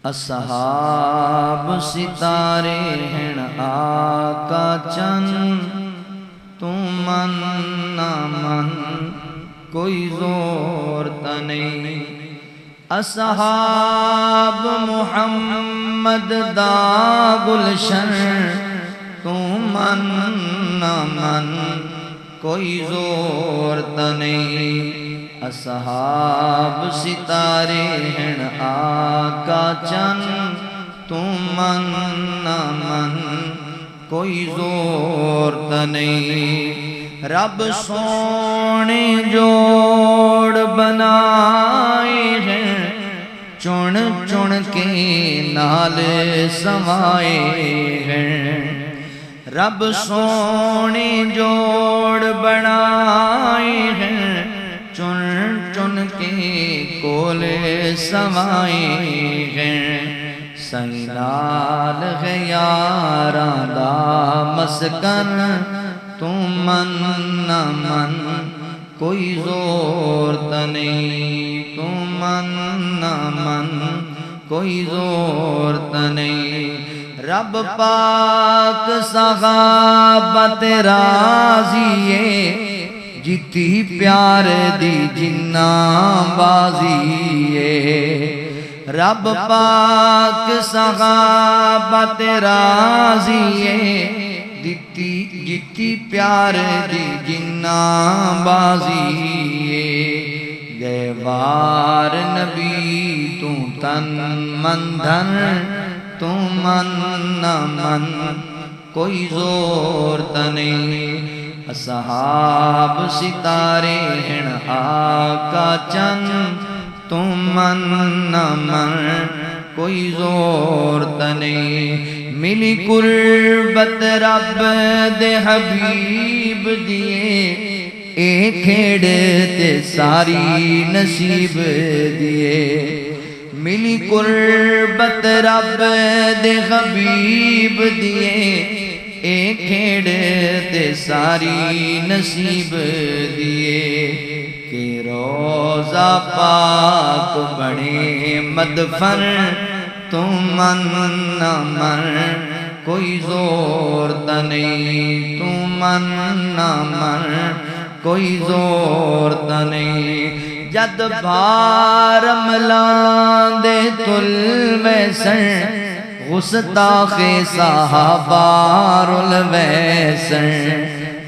اصحاب ستارے ہیں آقا چند، تو من نہ من کوئی زور نہیں۔ اصحاب محمد دا گلشن، تو من نہ من کوئی زور نہیں۔ اصحاب ستارے ہیں آقا چند، تو من نہ من کوئی زور نہیں۔ رب سونے جوڑ بنائے ہیں، چن چن کے نال سمائے ہیں۔ رب سونے جوڑ بنائے ہیں، چن چن کے کول سمائے ہیں۔ سینال ہے یاراں دا مسکن، تو من نہ من کوئی زور نہیں۔ تو من نہ من کوئی زور نہیں۔ رب پاک صحابہ تے راضی ہے، جیتی پیار دی جناں بازی ہے۔ رب پاک صحابہ تے راضی ہے، جیتی پیار دی جناں بازی ہے۔ گیوار نبی تو تن من دھن، تو من نہ من کوئی زور نہیں۔ اصحاب ستارے ہیں آقا چند، تو من نہ من کوئی زور نہیں۔ ملی قربت رب دے حبیب دیے، اے کھیڑ تے ساری نصیب دیے۔ ملی قربت رب دے حبیب دیے، اے کھیڑ تے ساری نصیب دیے۔ کہ روضہ پاک بنے مدفن، تو من نہ من کوئی زور نہیں۔ تو من نہ من کوئی زور نہیں۔ جد بھار ملان دے تل ویسن، گستاخ صحابہ رل ویسن۔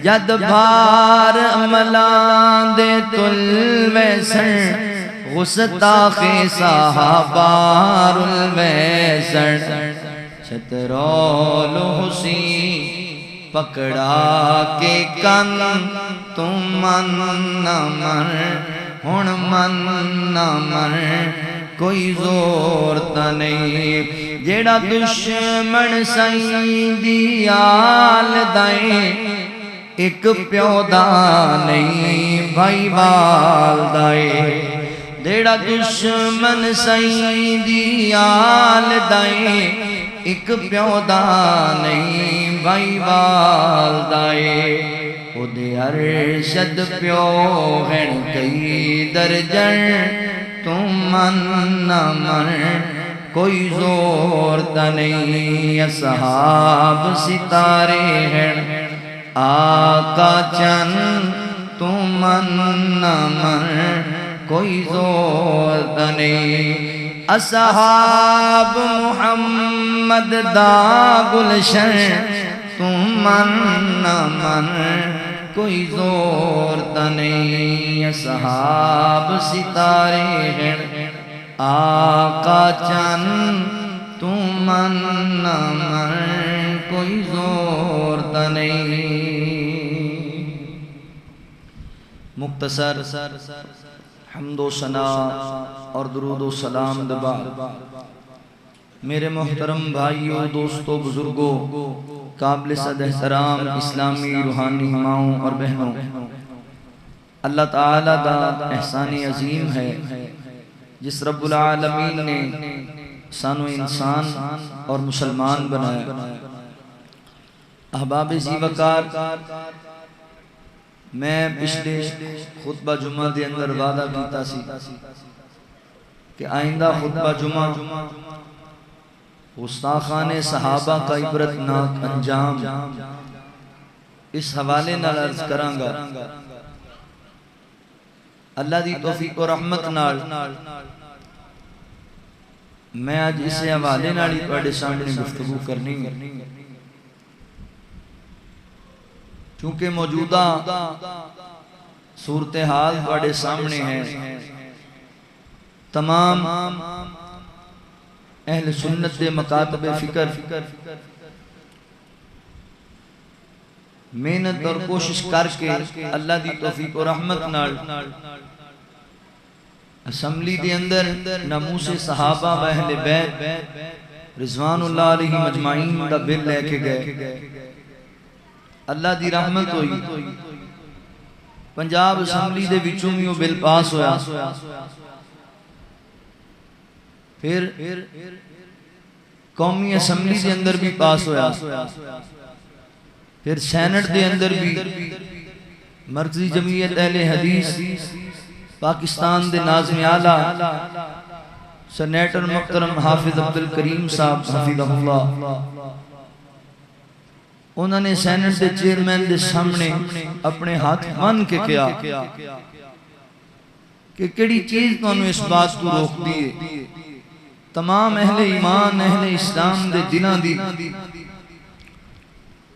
جد بھار ملان دے تل ویسن، گستاخ صحابہ رل ویسن۔ چھترول حسین پکڑا کے کن، تو من نہ من ہن من نہ من کوئی زور نہیں۔ جیڑا دشمن سائیں دی آل دائیں، ایک پیو دا نہیں بھائی وال دائیں۔ جیڑا دشمن سائیں دی آل دائیں، ایک پیو دا نہیں بھائی وال دائیں۔ خودے ارشد پیو ہیں کئی درجن، تو من نہ من کوئی زور نہیں۔ اصحاب ستارے ہیں آقا چند، تو من نہ من کوئی زور نہیں۔ اصحاب محمد دا گلشن، تو من نہ من کوئی زور نہیں۔ اصحاب ستارے ہیں آقا چند، تو من نہ من کوئی زور نہیں۔ مختصر حمد و ثنا اور درود و سلام دبا میرے محترم بھائیوں، دوستوں، بزرگوں، قابل صد احترام اسلامی روحانی ماؤں اور بہنوں، اللہ تعالیٰ دا احسان عظیم ہے جس رب العالمین نے سانو انسان اور مسلمان بنایا۔ احباب زی وقار، میں پچھلے خطبہ جمعہ دے اندر وعدہ کیتا سی کہ آئندہ خطبہ جمعہ گستاخان صحابہ کا عبرتناک انجام اس حوالے نال عرض کراں گا۔ اللہ دی توفیق و رحمت نال میں آج اس حوالے نال ہی تواڈے سامنے گفتگو کرنی ہے، چونکہ موجودہ صورتحال تواڈے سامنے ہے۔ تمام اہل سنت دے مکاتب فکر محنت اور کوشش کر کے اللہ دی توفیق و رحمت نال اسمبلی دے اندر ناموس صحابہ و اہل بیت رضوان اللہ علیہ مجمعین دا بل لے کے گئے۔ اللہ دی رحمت ہوئی، پنجاب اسمبلی دے وچوں بھی وہ بل پاس ہویا، پھر قومی اسمبلی دے اندر بھی پاس ہویا، پھر سینٹ دے اندر بھی مرکزی جمعیت اہل حدیث پاکستان دے ناظم اعلیٰ سینیٹر محترم حافظ عبدالکریم صاحب حفظہ اللہ، انہوں نے سینٹ دے چیئرمین دے سامنے اپنے ہاتھ مان کے کیا کہ کیڑی چیز تو انہوں اس بات کو روک دیئے۔ تمام اہل ایمان اہل اسلام دے دلان دی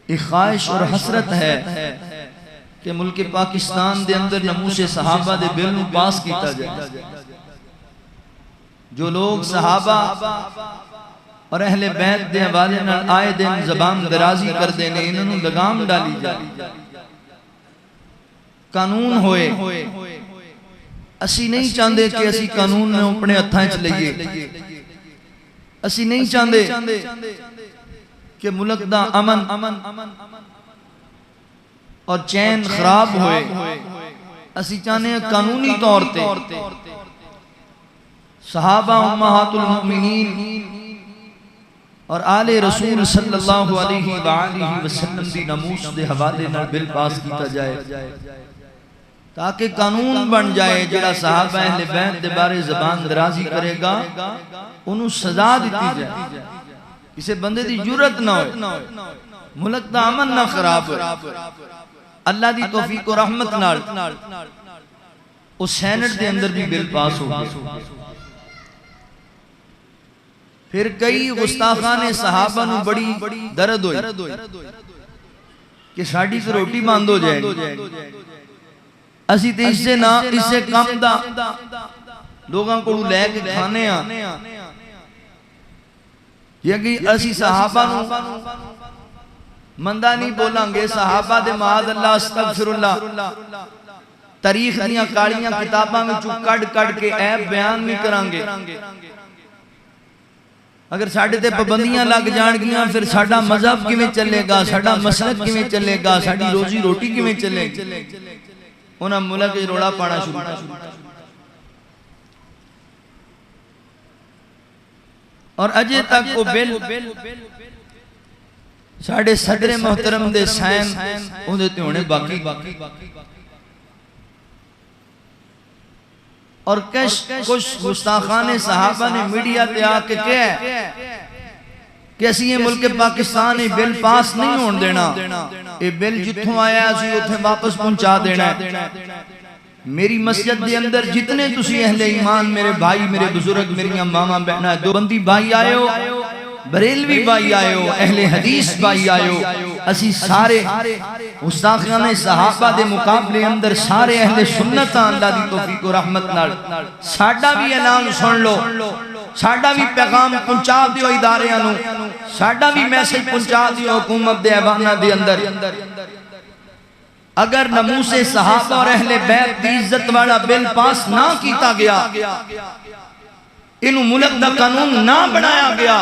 ایک خواہش اور حسرت ہے کہ ملک پاکستان دے اندر ناموس صحابہ دے بل پاس کیتا جائے۔ جو لوگ صحابہ اور اہل بیت دے حوالے نال آئے دن زبان درازی کر دینے، انہوں لگام ڈالی جائے، قانون ہوئے۔ اسی نہیں چاہتے کہ اسی قانون میں اپنے ہتھاں چ لئیے، اسی نہیں چاہتے کہ ملک دا امن اور چین خراب ہوئے، اسی چاہنے قانونی طور تے صحابہ امہات المؤمنین اور آل رسول صلی اللہ علیہ وآلہ وسلم دی ناموس دے حوالے نال بل پاس کیتا جائے، تاکہ قانون بن جائے جڑا صحابہ اہل بیت دے بارے زبان درازی کرے گا انہوں سزا دیتی جائے، اسے بندے دی جرت نہ ہوئے، ملک دا امن نہ خراب ہوئے۔ اللہ دی توفیق و رحمت نال اس سینٹ دے اندر بھی بل پاس ہو گیا۔ پھر کئی گستاخان صحابہ نو بڑی درد ہوئی کہ ساڑی سے روٹی باندھ ہو جائے گی، اسی تے اس سے نہ اس سے کم دا لوگاں کو لے کے کھانے یہ کہ اسی صحابہ نو مندہ نہیں بولیں گے، صحابہ دے معاذ اللہ استغفر اللہ تاریخ دیاں کالیاں کتاباں میں کڑ کڑ کے عیب بیان نہیں کریں گے۔ اگر ساڑھے تے پابندیاں لگ جان گیاں پھر ساڑھا مذہب کی میں چلے گا، ساڑھا مسلک کی میں چلے گا، ساڑھی روزی روٹی کی میں چلے گا، انہاں ملک روڑا پانا شروع۔ اور اجے تک وہ بل ساڑھے صدر محترم دے سائن ان دیتے ہونے باقی، اور کچھ گستاخان صحابہ نے میڈیا تے آکے کہا ہے کہ اسی یہ ملک پاکستان یہ بل پاس نہیں ہون دینا، یہ بل جتوں آیا اسی اتھے واپس پہنچا دینا ہے۔ میری مسجد دے اندر جتنے تسی اہل ایمان میرے بھائی میرے بزرگ میری ماما بہنہ دو بندی بھائی آئے ہو، بریلوی بھائی آئے ہو، اہل حدیث بھائی آئے ہو، اسی سارے گستاخان صحابہ دے مقابلے اندر سارے اہل سنت اللہ دی توفیق و رحمت نال ساڑھا بھی اعلان سن لو، ساڑھا بھی پیغام پہنچا دیو ادارے آنو، ساڑھا بھی میسج پہنچا دیو حکومت دے ایوانہ دے اندر۔ اگر ناموس صحابہ اور اہل بیت دی عزت والا بل پاس نہ کیتا گیا، انہوں ملک دا قانون نہ بنایا گیا،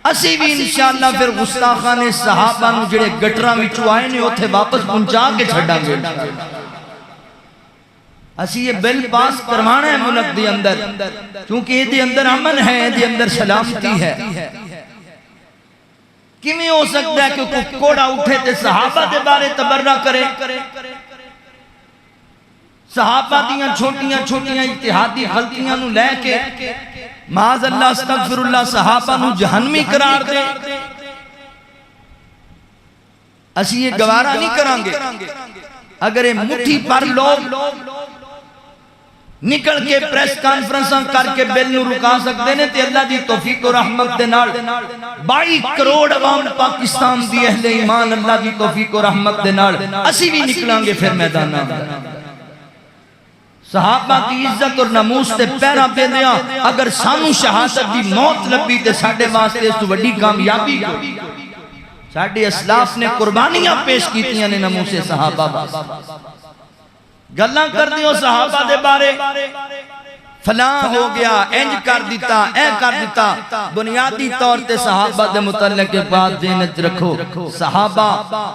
اسی بھی انشاءاللہ پھر گستاخان صحابہ نو جڑے گٹراں وچوں آئے نے اتھے واپس پہنچا کے چھڑا گے۔ اسی یہ بل پاس کروانا ہے ملک دے اندر، کیونکہ یہ دے اندر امن ہے، یہ دے اندر سلامتی ہے۔ کیوں ہو سکتا ہے کہ کوئی کوڑا اٹھے تے صحابہ دے بارے تبرہ کرے؟ صحابہ دیاں چھوٹیاں چھوٹیاں اجتہادی غلطیاں نو لے کے معاذ اللہ استغفر اللہ صحابہ نو جہنمی قرار دے، اسی یہ گوارا نہیں کران گے۔ اگر یہ مٹھی پر لوگ نکل کے پریس کانفرنساں کر کے بل نو رکا سکتے نے تے اللہ دی توفیق و رحمت دے نال 22 کروڑ عوام پاکستان دی اہل ایمان اللہ دی توفیق و رحمت دے نال اسی بھی نکلان گے پھر میدانہ۔ صحابہ کی عزت اور ناموس تے پیرا پہ دیا، اگر سانو شہادت دی موت لبی تے ساڑھے واسطے اس تو بڑی کامیابی کوئی۔ ساڑھے اسلاف نے قربانیاں پیش کیتیاں نے ناموس صحابہ گلاں کر دیو صحابہ دے بارے، فلاں ہو گیا، انج کر دیتا، اے کر دیتا۔ بنیادی طور تے صحابہ دے متعلق کے بعد ذہنت رکھو، صحابہ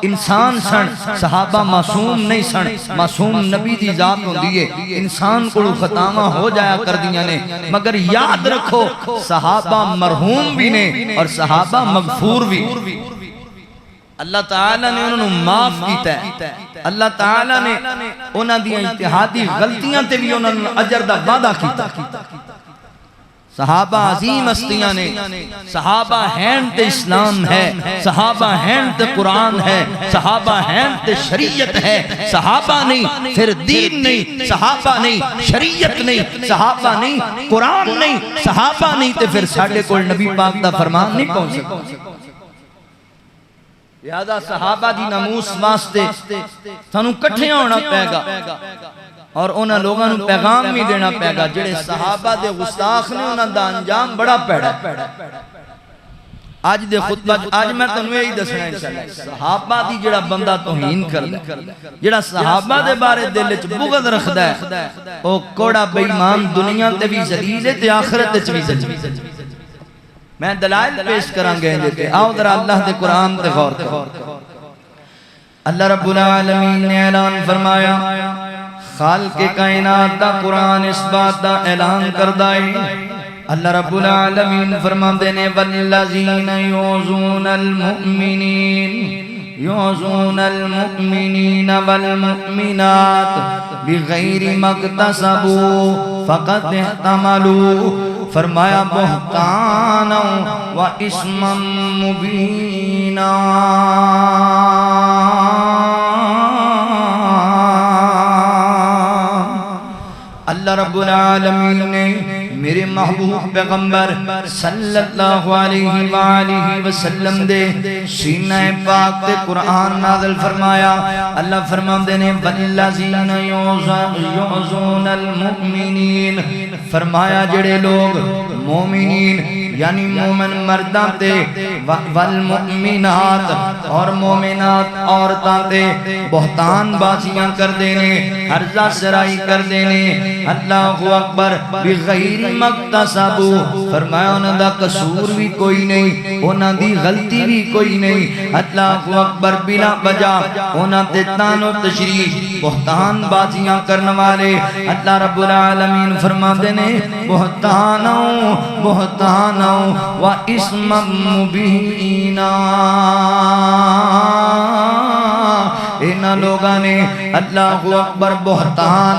انسان سن، صحابہ معصوم نہیں سن، معصوم نبی دی ذات ہوندی ہے، انسان کو خطاواں ہو جایا کر دیا نے، مگر یاد رکھو صحابہ مرحوم بھی نے اور صحابہ مغفور بھی۔ اللہ تعالیٰ نے انہوں نے معاف کیتا ہے، اللہ تعالیٰ نے انہوں نے اجتہادی غلطیاں تے بھی انہوں نے اجر دا وعدہ کیتا۔ صحابہ عظیم ہستیاں نے، صحابہ ہیں تے اسلام ہے، صحابہ ہیں تے قرآن ہے، صحابہ ہیں تے شریعت ہے، صحابہ نہیں پھر دین نہیں، صحابہ نہیں شریعت نہیں، صحابہ نہیں قرآن نہیں، صحابہ نہیں تے پھر ساڑھے کوئی نبی پاک دا فرمان نہیں پہنچ سکتا۔ لہذا صحابہ دی ناموس واسطے سانو کٹھے ہونا پے گا اور انہاں لوگاں نو پیغام بھی دینا پے گا جڑے صحابہ دے گستاخ نے، انہاں دا انجام بڑا پیڑا ہے۔ آج دے خطبہ آج میں تنوے ہی دسنا انشاءاللہ، صحابہ دی جڑا بندہ توہین کردا ہے، جڑا صحابہ دے بارے دل وچ بغض رکھدا ہے، او کوڑا بے ایمان دنیا تے بھی ذلیل ہے تے آخرت وچ بھی ذلیل۔ میں دلائل پیش کران گے دیتے، آؤ ذرا اللہ دے قرآن تے غور کرو۔ اللہ رب العالمین نے اعلان فرمایا، خالق کائنات دا قرآن اس بات دا اعلان کردائی۔ اللہ رب العالمین فرماندے نے والذین یعظون المؤمنین یعظون المؤمنین والمؤمنات بغیر مقتصبوا فقد احتملوا، فرمایا بہتانا و اسما مبینا۔ اللہ رب العالمین نے میرے محبوب پیغمبر صلی اللہ علیہ وآلہ وسلم دے سینہ پاک تے قرآن نازل فرمایا۔ اللہ فرماندے نے والذین یعظون المؤمنین، فرمایا جڑے لوگ مومنین یعنی مومن مرداں تے والمؤمنات اور مومنات عورتاں تے بہتان بازیاں کر دینے، ہرزہ سرائی کر دینے، اللہ اکبر بغیر مقتصبو، فرمایا انہاں دا قصور بھی کوئی نہیں، انہاں دی غلطی بھی کوئی نہیں، اللہ اکبر بلا وجہ انہاں تے تان و تشریح بہتان بازیاں کرنے والے اللہ رب العالمین فرما دینے بہتانوں بہتانوں و اسم مبینہ۔ انہاں لوگاں نے اللہ اکبر بہتان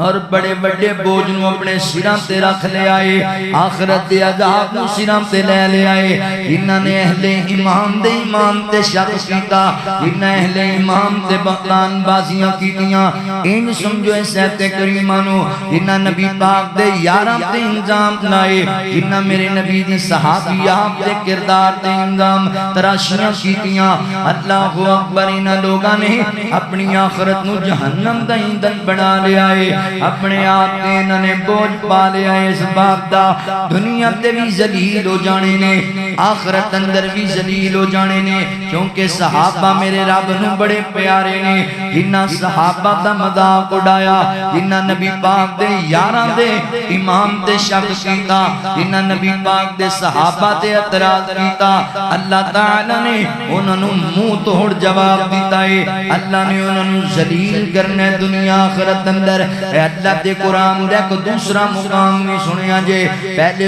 اور بڑے بڑے بوجھ نو اپنے سراں تے رکھ لے آئے، آخرت دے عذاب نو سراں تے لے آئے۔ انہاں نے اہل ایمان دے ایمان تے شک کیتا، انہاں اہل ایمان تے بہتان بازیاں کیتیاں۔ ان سمجھو اس ایت کریمہ نو انہاں نبی پاک دے یاراں تے انجام لائے، انہاں میرے نبی دی صحابیات دے کردار تے انجام تراشیاں کیتیاں۔ اللہ اکبر، انہاں لوگاں نے اپنی آخرت نو جہنم دا ایندھن بنا لے آئے، اپنے آپ نے انہوں نے بوجھ پا لیا اس باب دا، دنیا تے بھی ذلیل ہو جانے نے، آخرت اندر بھی ذلیل ہو جانے نے، کیونکہ صحابہ میرے رب نو بڑے پیارے نے۔ انہاں صحابہ دا مذاق اڑایا، انہاں نبی پاک دے یاراں دے امام تے شک کیتا، انہاں نبی پاک دے صحابہ تے اعتراض کیتا۔ اللہ تعالی نے انہوں نے منہ توڑ جواب دیتا ہے، اللہ نے انہوں نے ذلیل کرنے دنیا آخرت اندر، اے اللہ دے قرآن دے کو دوسرا مقام بھی سنیا جے پہلے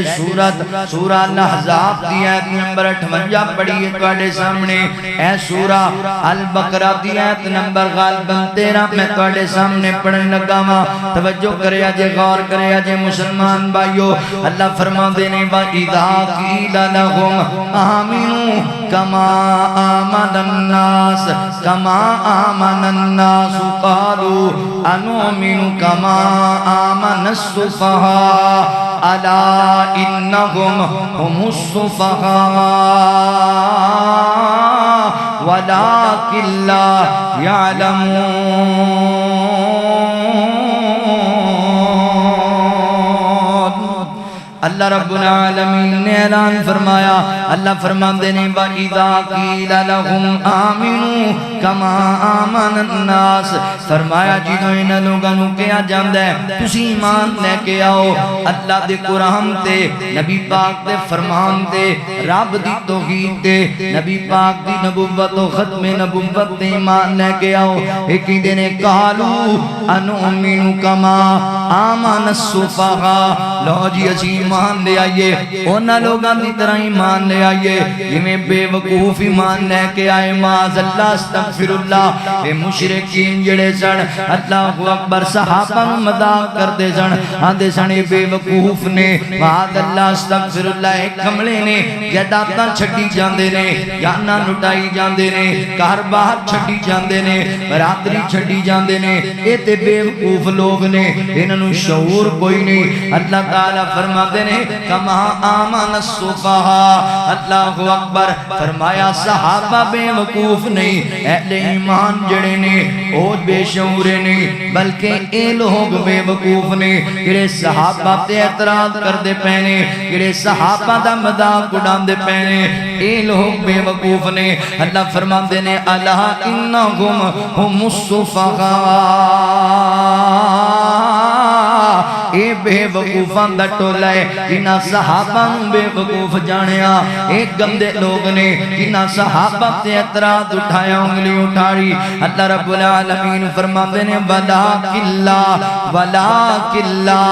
سورہ الاحزاب دی آیت نمبر 58 پڑھیے توڑے سامنے اے سورہ البقرہ دی آیت نمبر غالباً 13 میں توڑے سامنے پڑھنے لگا ماں توجہ کریا جے غور کریا جے مسلمان بھائیو اللہ فرما دینے وَإِذَا قِيلَ لَهُمْ آمِنُوا كَمَا آمَنَ النَّاسُ قَالُوا أَنُؤْمِنُ كَمَا آمَنَ السُّفَهَاءُ أَلَا إِنَّهُمْ هُمُ السُّفَهَاءُ وَلَكِنْ لَا يَعْلَمُونَ اللہ رب العالمین نے اعلان فرمایا اللہ فرماندے نے وَإِذَا قِيلَ لَهُمْ آمِنُوا كَمَا آمَنَ النَّاسِ فرمایا جدوں انہاں لوگاں نوں کہا جاندا ہے تسی ایمان لے کے آؤ اللہ دے قرآن تے نبی پاک دے فرمان تے رب دی توحید تے نبی پاک دی نبوت و ختم نبوت تے ایمان لے کے آؤ ایک دن قالوا انؤمن كما آمن السفهاء لو جی اسی ایمان لے آئیے اونا لوگاں دی طرح ایمان لے آئیے جنہیں بے وقوف ایمان لے کے آئے معاذ اللہ استغفر اللہ بے مشرکین جڑے سن اللہ اکبر صحابہ مذاق کرتے سن آندے سن بے وقوف نے معاذ اللہ استغفر اللہ ایک کملے نے جائیداداں چھڈی جاندے نے جاناں لٹائی جاندے نے گھر باہر چھڈی جاندے نے برادری چھڈی جاندے نے اے تے بے وقوف لوگ نے انہاں نوں شعور کوئی نہیں اللہ تعالی فرماتے نے کما آمن السفہاء اللہ اکبر فرمایا صحابہ بے وقوف نہیں اہل ایمان جڑے نے او بے شعورے نہیں بلکہ اے لوگ بے وقوف نے جڑے صحابہ تے اعتراض کر دے پینے جڑے صحابہ دا مذاق اڑاندے پینے اے لوگ بے وقوف نے اللہ فرماتے نے الا انہم هم السفہاء اے بے وقوفاں دا ٹولا ہے جنہاں صحابہ بے وقوف جانیا ایک گندے لوگ نے جنہاں صحابہ تے اعتراض اٹھایا انگلی اٹھاری اللہ رب العالمین فرماتے نے وَلَكِنْ لَا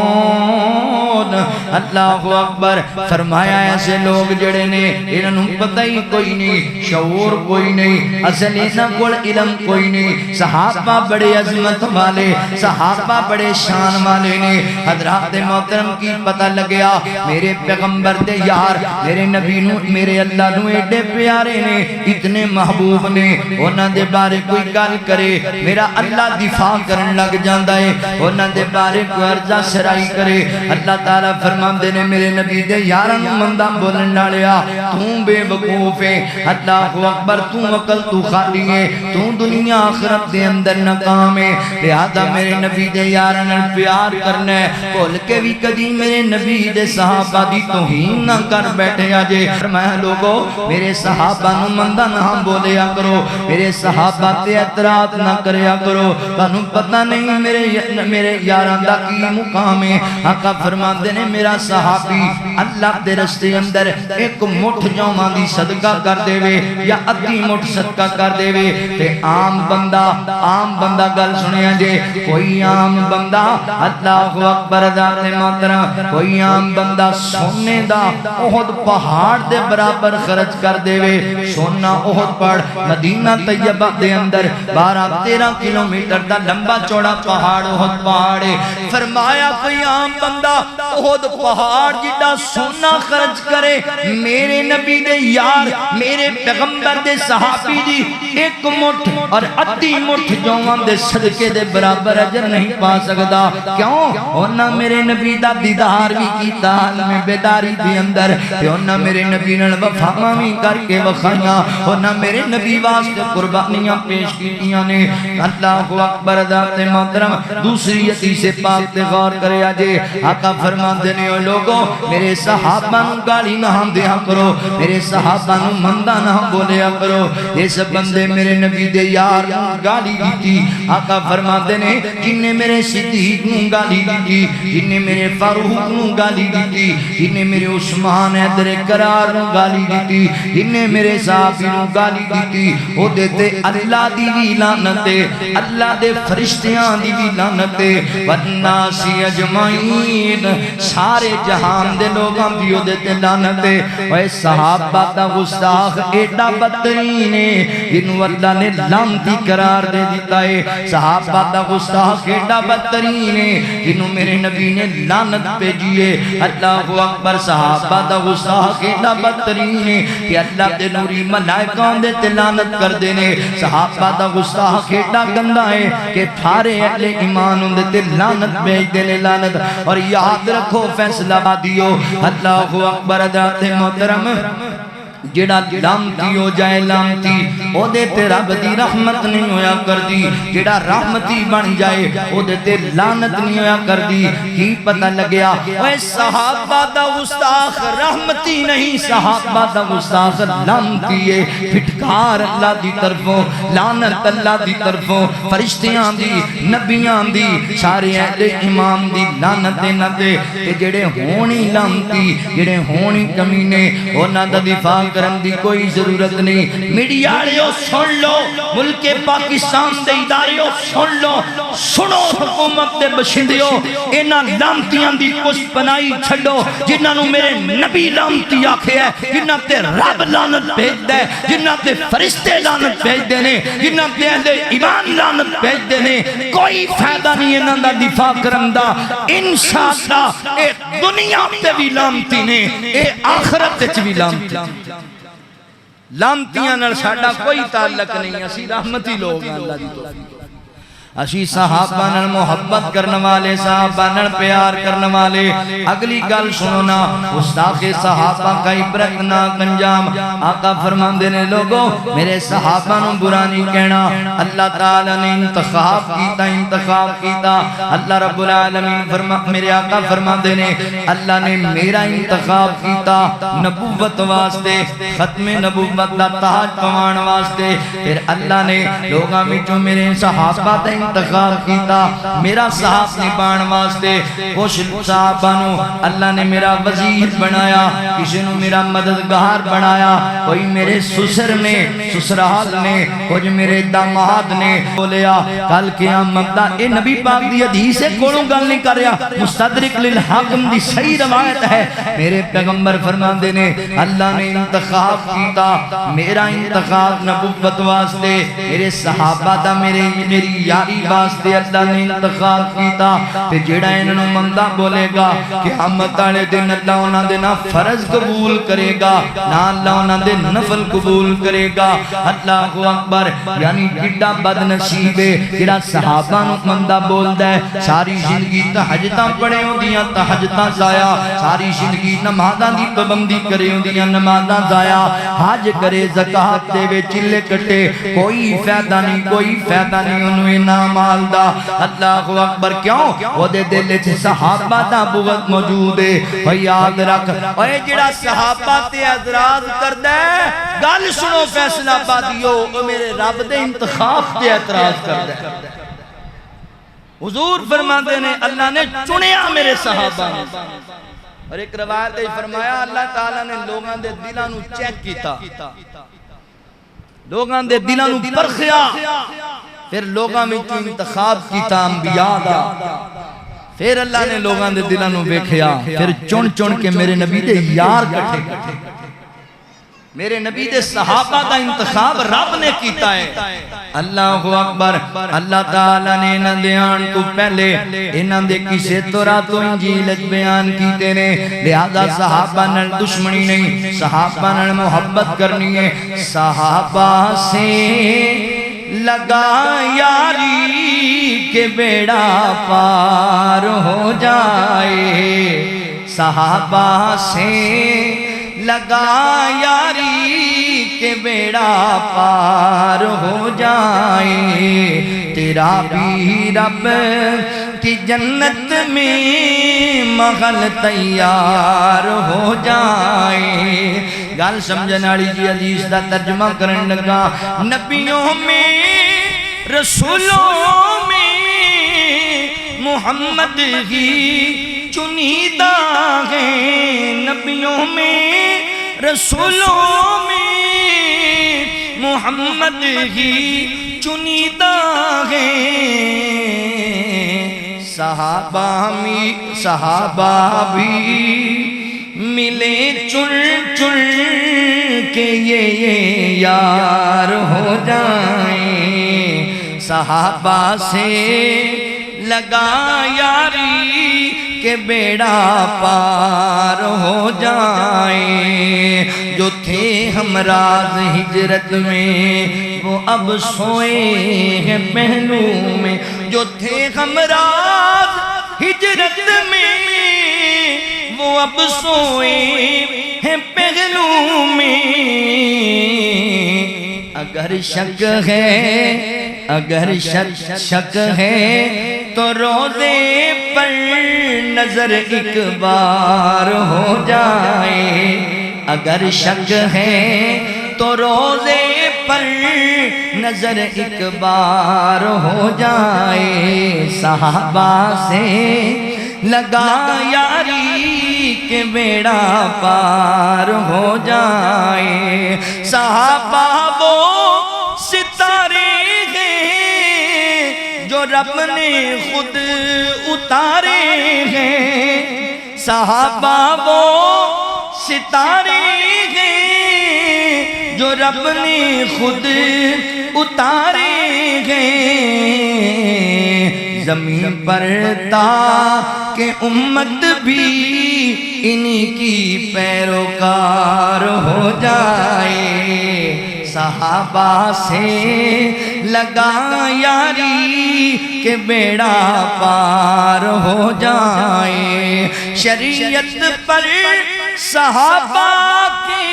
يَعْلَمُونَ اللہ اکبر فرمایا ایسے لوگ جڑے نے انہوں پتہ ہی کوئی نہیں شعور کوئی نہیں اصل انہوں کو علم کوئی نہیں صحابہ بڑے عظمت والے صحابہ بڑے شان والے نے حضرات محترم کی پتہ لگیا میرے پیغمبر دے یار میرے نبی نو میرے اللہ نو ایڈے پیارے نے اتنے محبوب نے انہاں دے بارے کوئی گل کرے میرا اللہ دفاع کرن لگ جاندا ہے انہاں دے بارے کوئی عرضہ سرائی کرے اللہ تعالیٰ فرماندے نے میرے نبی دے یارن مندہ بولن ڈالیا توں بے وقوف ہے اللہ اکبر توں عقل تو خالی ہے توں دنیا آخرت دے اندر ناکام ہے لہذا میرے نبی دے یارن پیار کرنا ہے بول کے بھی کدی میرے نبی دے صحابہ دی توہین نہ کر بیٹھے آجے فرمایا لوگو میرے صحابہ نو مندہ نہ بولیا کرو میرے صحابہ تے اعتراض نہ کریا کرو تانوں پتہ نہیں میرے یاران دا کی مقام ہے آقا فرماندے نے میرا صحابی اللہ دے رستے اندر ایک مٹھ جوماں دی صدقہ کر دے وے یا ادھی مٹھ صدقہ کر دے وے تے عام بندہ گل سنیا جے کوئی عام بندہ اللہ اکبر ذات محترم کوئی عام بندہ سونے دا احد پہاڑ دے برابر خرچ کر دے وے سونا احد پہاڑ مدینہ طیبہ دے اندر 12-13 کلومیٹر دا لمبا چوڑا پہاڑ احد پہاڑے فرمایا کوئی عام بندہ احد پہاڑ جیدہ سونا خرچ کرے میرے نبی دے یار میرے پیغمبر دے صحابی دی ایک مٹھ اور ادھی مٹھ جوان دے صدقے دے برابر اجر نہیں پا سکتا کیوں؟ انہاں میرے نبی دا دیدار بھی کیتا عالم بیداری دی اندر انہاں میرے نبی نے وفاواں بھی کر کے وکھائیاں انہاں میرے نبی واسطے قربانیاں پیش کیتیاں نے اللہ اکبر ذات محترم دوسری حدیث پاک تے غور کرے آجے آقا فرمایا فرماندے نے او لوگوں میرے صحابہ نو گالی نہ دیا کرو میرے صحابہ نو مندا نہ بولیا کرو اس بندے میرے نبی دے یار نو گالی دیتی آقا فرماندے نے جن نے میرے صدیق نو گالی دیتی جن نے میرے فاروق نو گالی دیتی جن نے میرے عثمان حیدر کرار نو گالی دیتی جن نے میرے صحابی نو گالی دیتی او دیتے اللہ دی بھی لعنت اللہ دے فرشتیاں دی بھی لعنت والناس اجمعین سارے جہان دے لوگاں دی او دیتے لعنت اے صحابہ دا گستاخ ایڈا بدترین ہے جنہوں اللہ نے لعنتی قرار دے دیتا ہے صحابہ دا گستاخ ایڈا بدترین ہے جنہوں میرے نبی نے لعنت بھیجی ہے اللہ اکبر صحابہ دا گستاخ ایڈا بدترین ہے کہ اللہ دے نوری ملائکہ دے تے لعنت کر دینے صحابہ دا گستاخ ایڈا گندہ ہے کہ پھارے اہل ایمان دے تے لعنت بھیج دینے لعنت اور یاد رکھو فیصلہ بادیو اللہ اکبر حضرات محترم جڑا لامتی ہو جائے لامتی او دے تے رب دی رحمت نہیں ہویا کر دی جڑا رحمتی بن جائے او دے تے لعنت نہیں ہویا کر دی کی پتہ لگیا اے صحابہ دا گستاخ رحمتی نہیں صحابہ دا گستاخ لامتی ہے پھٹکار اللہ دی طرفوں لعنت اللہ دی طرفوں فرشتیاں دی نبیاں دی سارے اہل امام دی لعنت نہ دے تے جڑے ہونی لامتی جڑے ہونی کمینے انہاں دا دفاع کرن دی کوئی ضرورت نہیں میڈیاڑیوں سن لو ملک پاکستان دے اداریوں سن لو سنو حکومت دے بشندیوں انہاں لامتیاں دی کچھ پنائی چھڑو جنہاں نو میرے نبی لامتی آکھے ہے جنہاں تے رب لعنت بھیج دے جنہاں تے فرشتے لعنت بھیج دینے جنہاں تے اہل ایمان لعنت بھیج دینے کوئی فائدہ نہیں انہاں دا دفاع کرن دا انشاءاللہ اے دنیا تے بھی لامتی نے اے آخرت تے بھی لامتی لامتیاں نال ساڈا کوئی تعلق نہیں اسی رحمتی لوگ ہیں اللہ دی توفیق اسی صحابہ نال محبت کرنے والے صحابہ نال پیار کرنے والے اگلی گل سنونا گستاخ صحابہ کا عبرت ناک انجام آقا فرماندے نے لوگوں میرے صحابہ نو برا نہیں کہنا اللہ تعالی نے انتخاب کیتا اللہ رب العالمین میرے آقا فرماندے نے اللہ نے میرا انتخاب کیتا نبوت واسطے ختم نبوت دا تاج پوان واسطے پھر اللہ نے لوگاں وچوں میرے صحابہ تے انتخاب کیتا میرا صحاب نبان واسطے کچھ صحابہ نو اللہ نے میرا وزیر بنایا کسی نو میرا مددگار بنایا کوئی میرے سسر نے سسرال نے کچھ میرے داماد نے بولیا کل قیامت دا اے نبی پاک دی حدیث سے کونوں گل نہیں کر رہا مستدرک للحاکم دی صحیح روایت ہے میرے پیغمبر فرماندے نے اللہ نے انتخاب کیتا میرا انتخاب نبوت واسطے میرے صحابہ دا میری یاری واسطے اللہ نے انتخاب کیتا تے جڑا انہوں مندہ بولے گا کہ قیامت والے دن اللہ انہاں دے نہ فرض قبول کرے گا نہ اللہ انہاں دے نفل قبول کرے گا اللہ اکبر یعنی کڈا بد نصیب ہے جڑا صحابہ نو مندہ بولدا ہے ساری زندگی تہجداں پڑھے ہوندیاں تہجداں ضائع ساری زندگی نمازاں دی پابندی کرے ہوندیاں نمازاں ضائع حج کرے زکات دے وچ چلے کٹے کوئی فائدہ نہیں انہوں مال دا اللہ اکبر کیوں وہ دے دل چ صحابہ دا بغض موجود ہے اور یاد رکھ اے جڑا صحابہ تے اعتراض کردا ہے گل سنو فیصلہ بادیو او میرے رب دے انتخاب تے اعتراض کردا ہے حضور فرماتے نے اللہ نے چنیا میرے صحابہ نے اور ایک روایت ہے فرمایا اللہ تعالی نے لوگاں دے دلاں نو چیک کیتا لوگاں دے دلاں نو پرکھیا پھر لوگاں میں تو انتخاب کیتا انبیاء دا پھر اللہ نے لوگاں دے دلاں نو ویکھیا پھر چن کے میرے نبی دے یار کٹھے میرے نبی دے صحابہ دا انتخاب رب نے کیتا ہے اللہ اکبر اللہ تعالیٰ نے انہاں دے آن تو پہلے انہاں دے کسے تورات و انجیل بیان کیتے نے لہذا صحابہ نال دشمنی نہیں صحابہ نال محبت کرنی ہے صحابہ سے لگا یاری کے بیڑا پار ہو جائے صحابہ سے لگا یاری کے بیڑا پار ہو جائے تیرا بھی رب کہ جنت میں محل تیار ہو جائے. گال سمجھن والی جی حدیث دا ترجمہ کرن لگا. نبیوں میں رسولوں میں محمد ہی چنیدہ ہے. نبیوں میں رسولوں میں محمد ہی چنیدہ ہے. صحابہ بھی ملے چن چن کے یہ یار ہو جائیں. صحابہ سے لگا یاری کہ بیڑا پار ہو جائیں. جو تھے ہمراز ہجرت میں وہ اب سوئے ہیں پہلو میں. جو تھے ہمراز ہجرت میں وہ اب سوئے ہیں پہلو میں. اگر شک ہے شک ہے تو روزے پر نظر ایک بار ہو جائے. اگر شک ہے تو روزے پر نظر ایک بار ہو جائے. صحابہ سے لگا یاری کہ بیڑا پار ہو جائے. صحابہ وہ ستارے ہیں جو رب نے خود اتارے ہیں. صحابہ وہ ستارے ہیں جو رب نے خود اتارے ہیں. زمین پر تاکہ امت بھی انہی کی پیروکار ہو جائے. صحابہ سے لگا یاری کہ بیڑا پار ہو جائے. شریعت پر صحابہ کے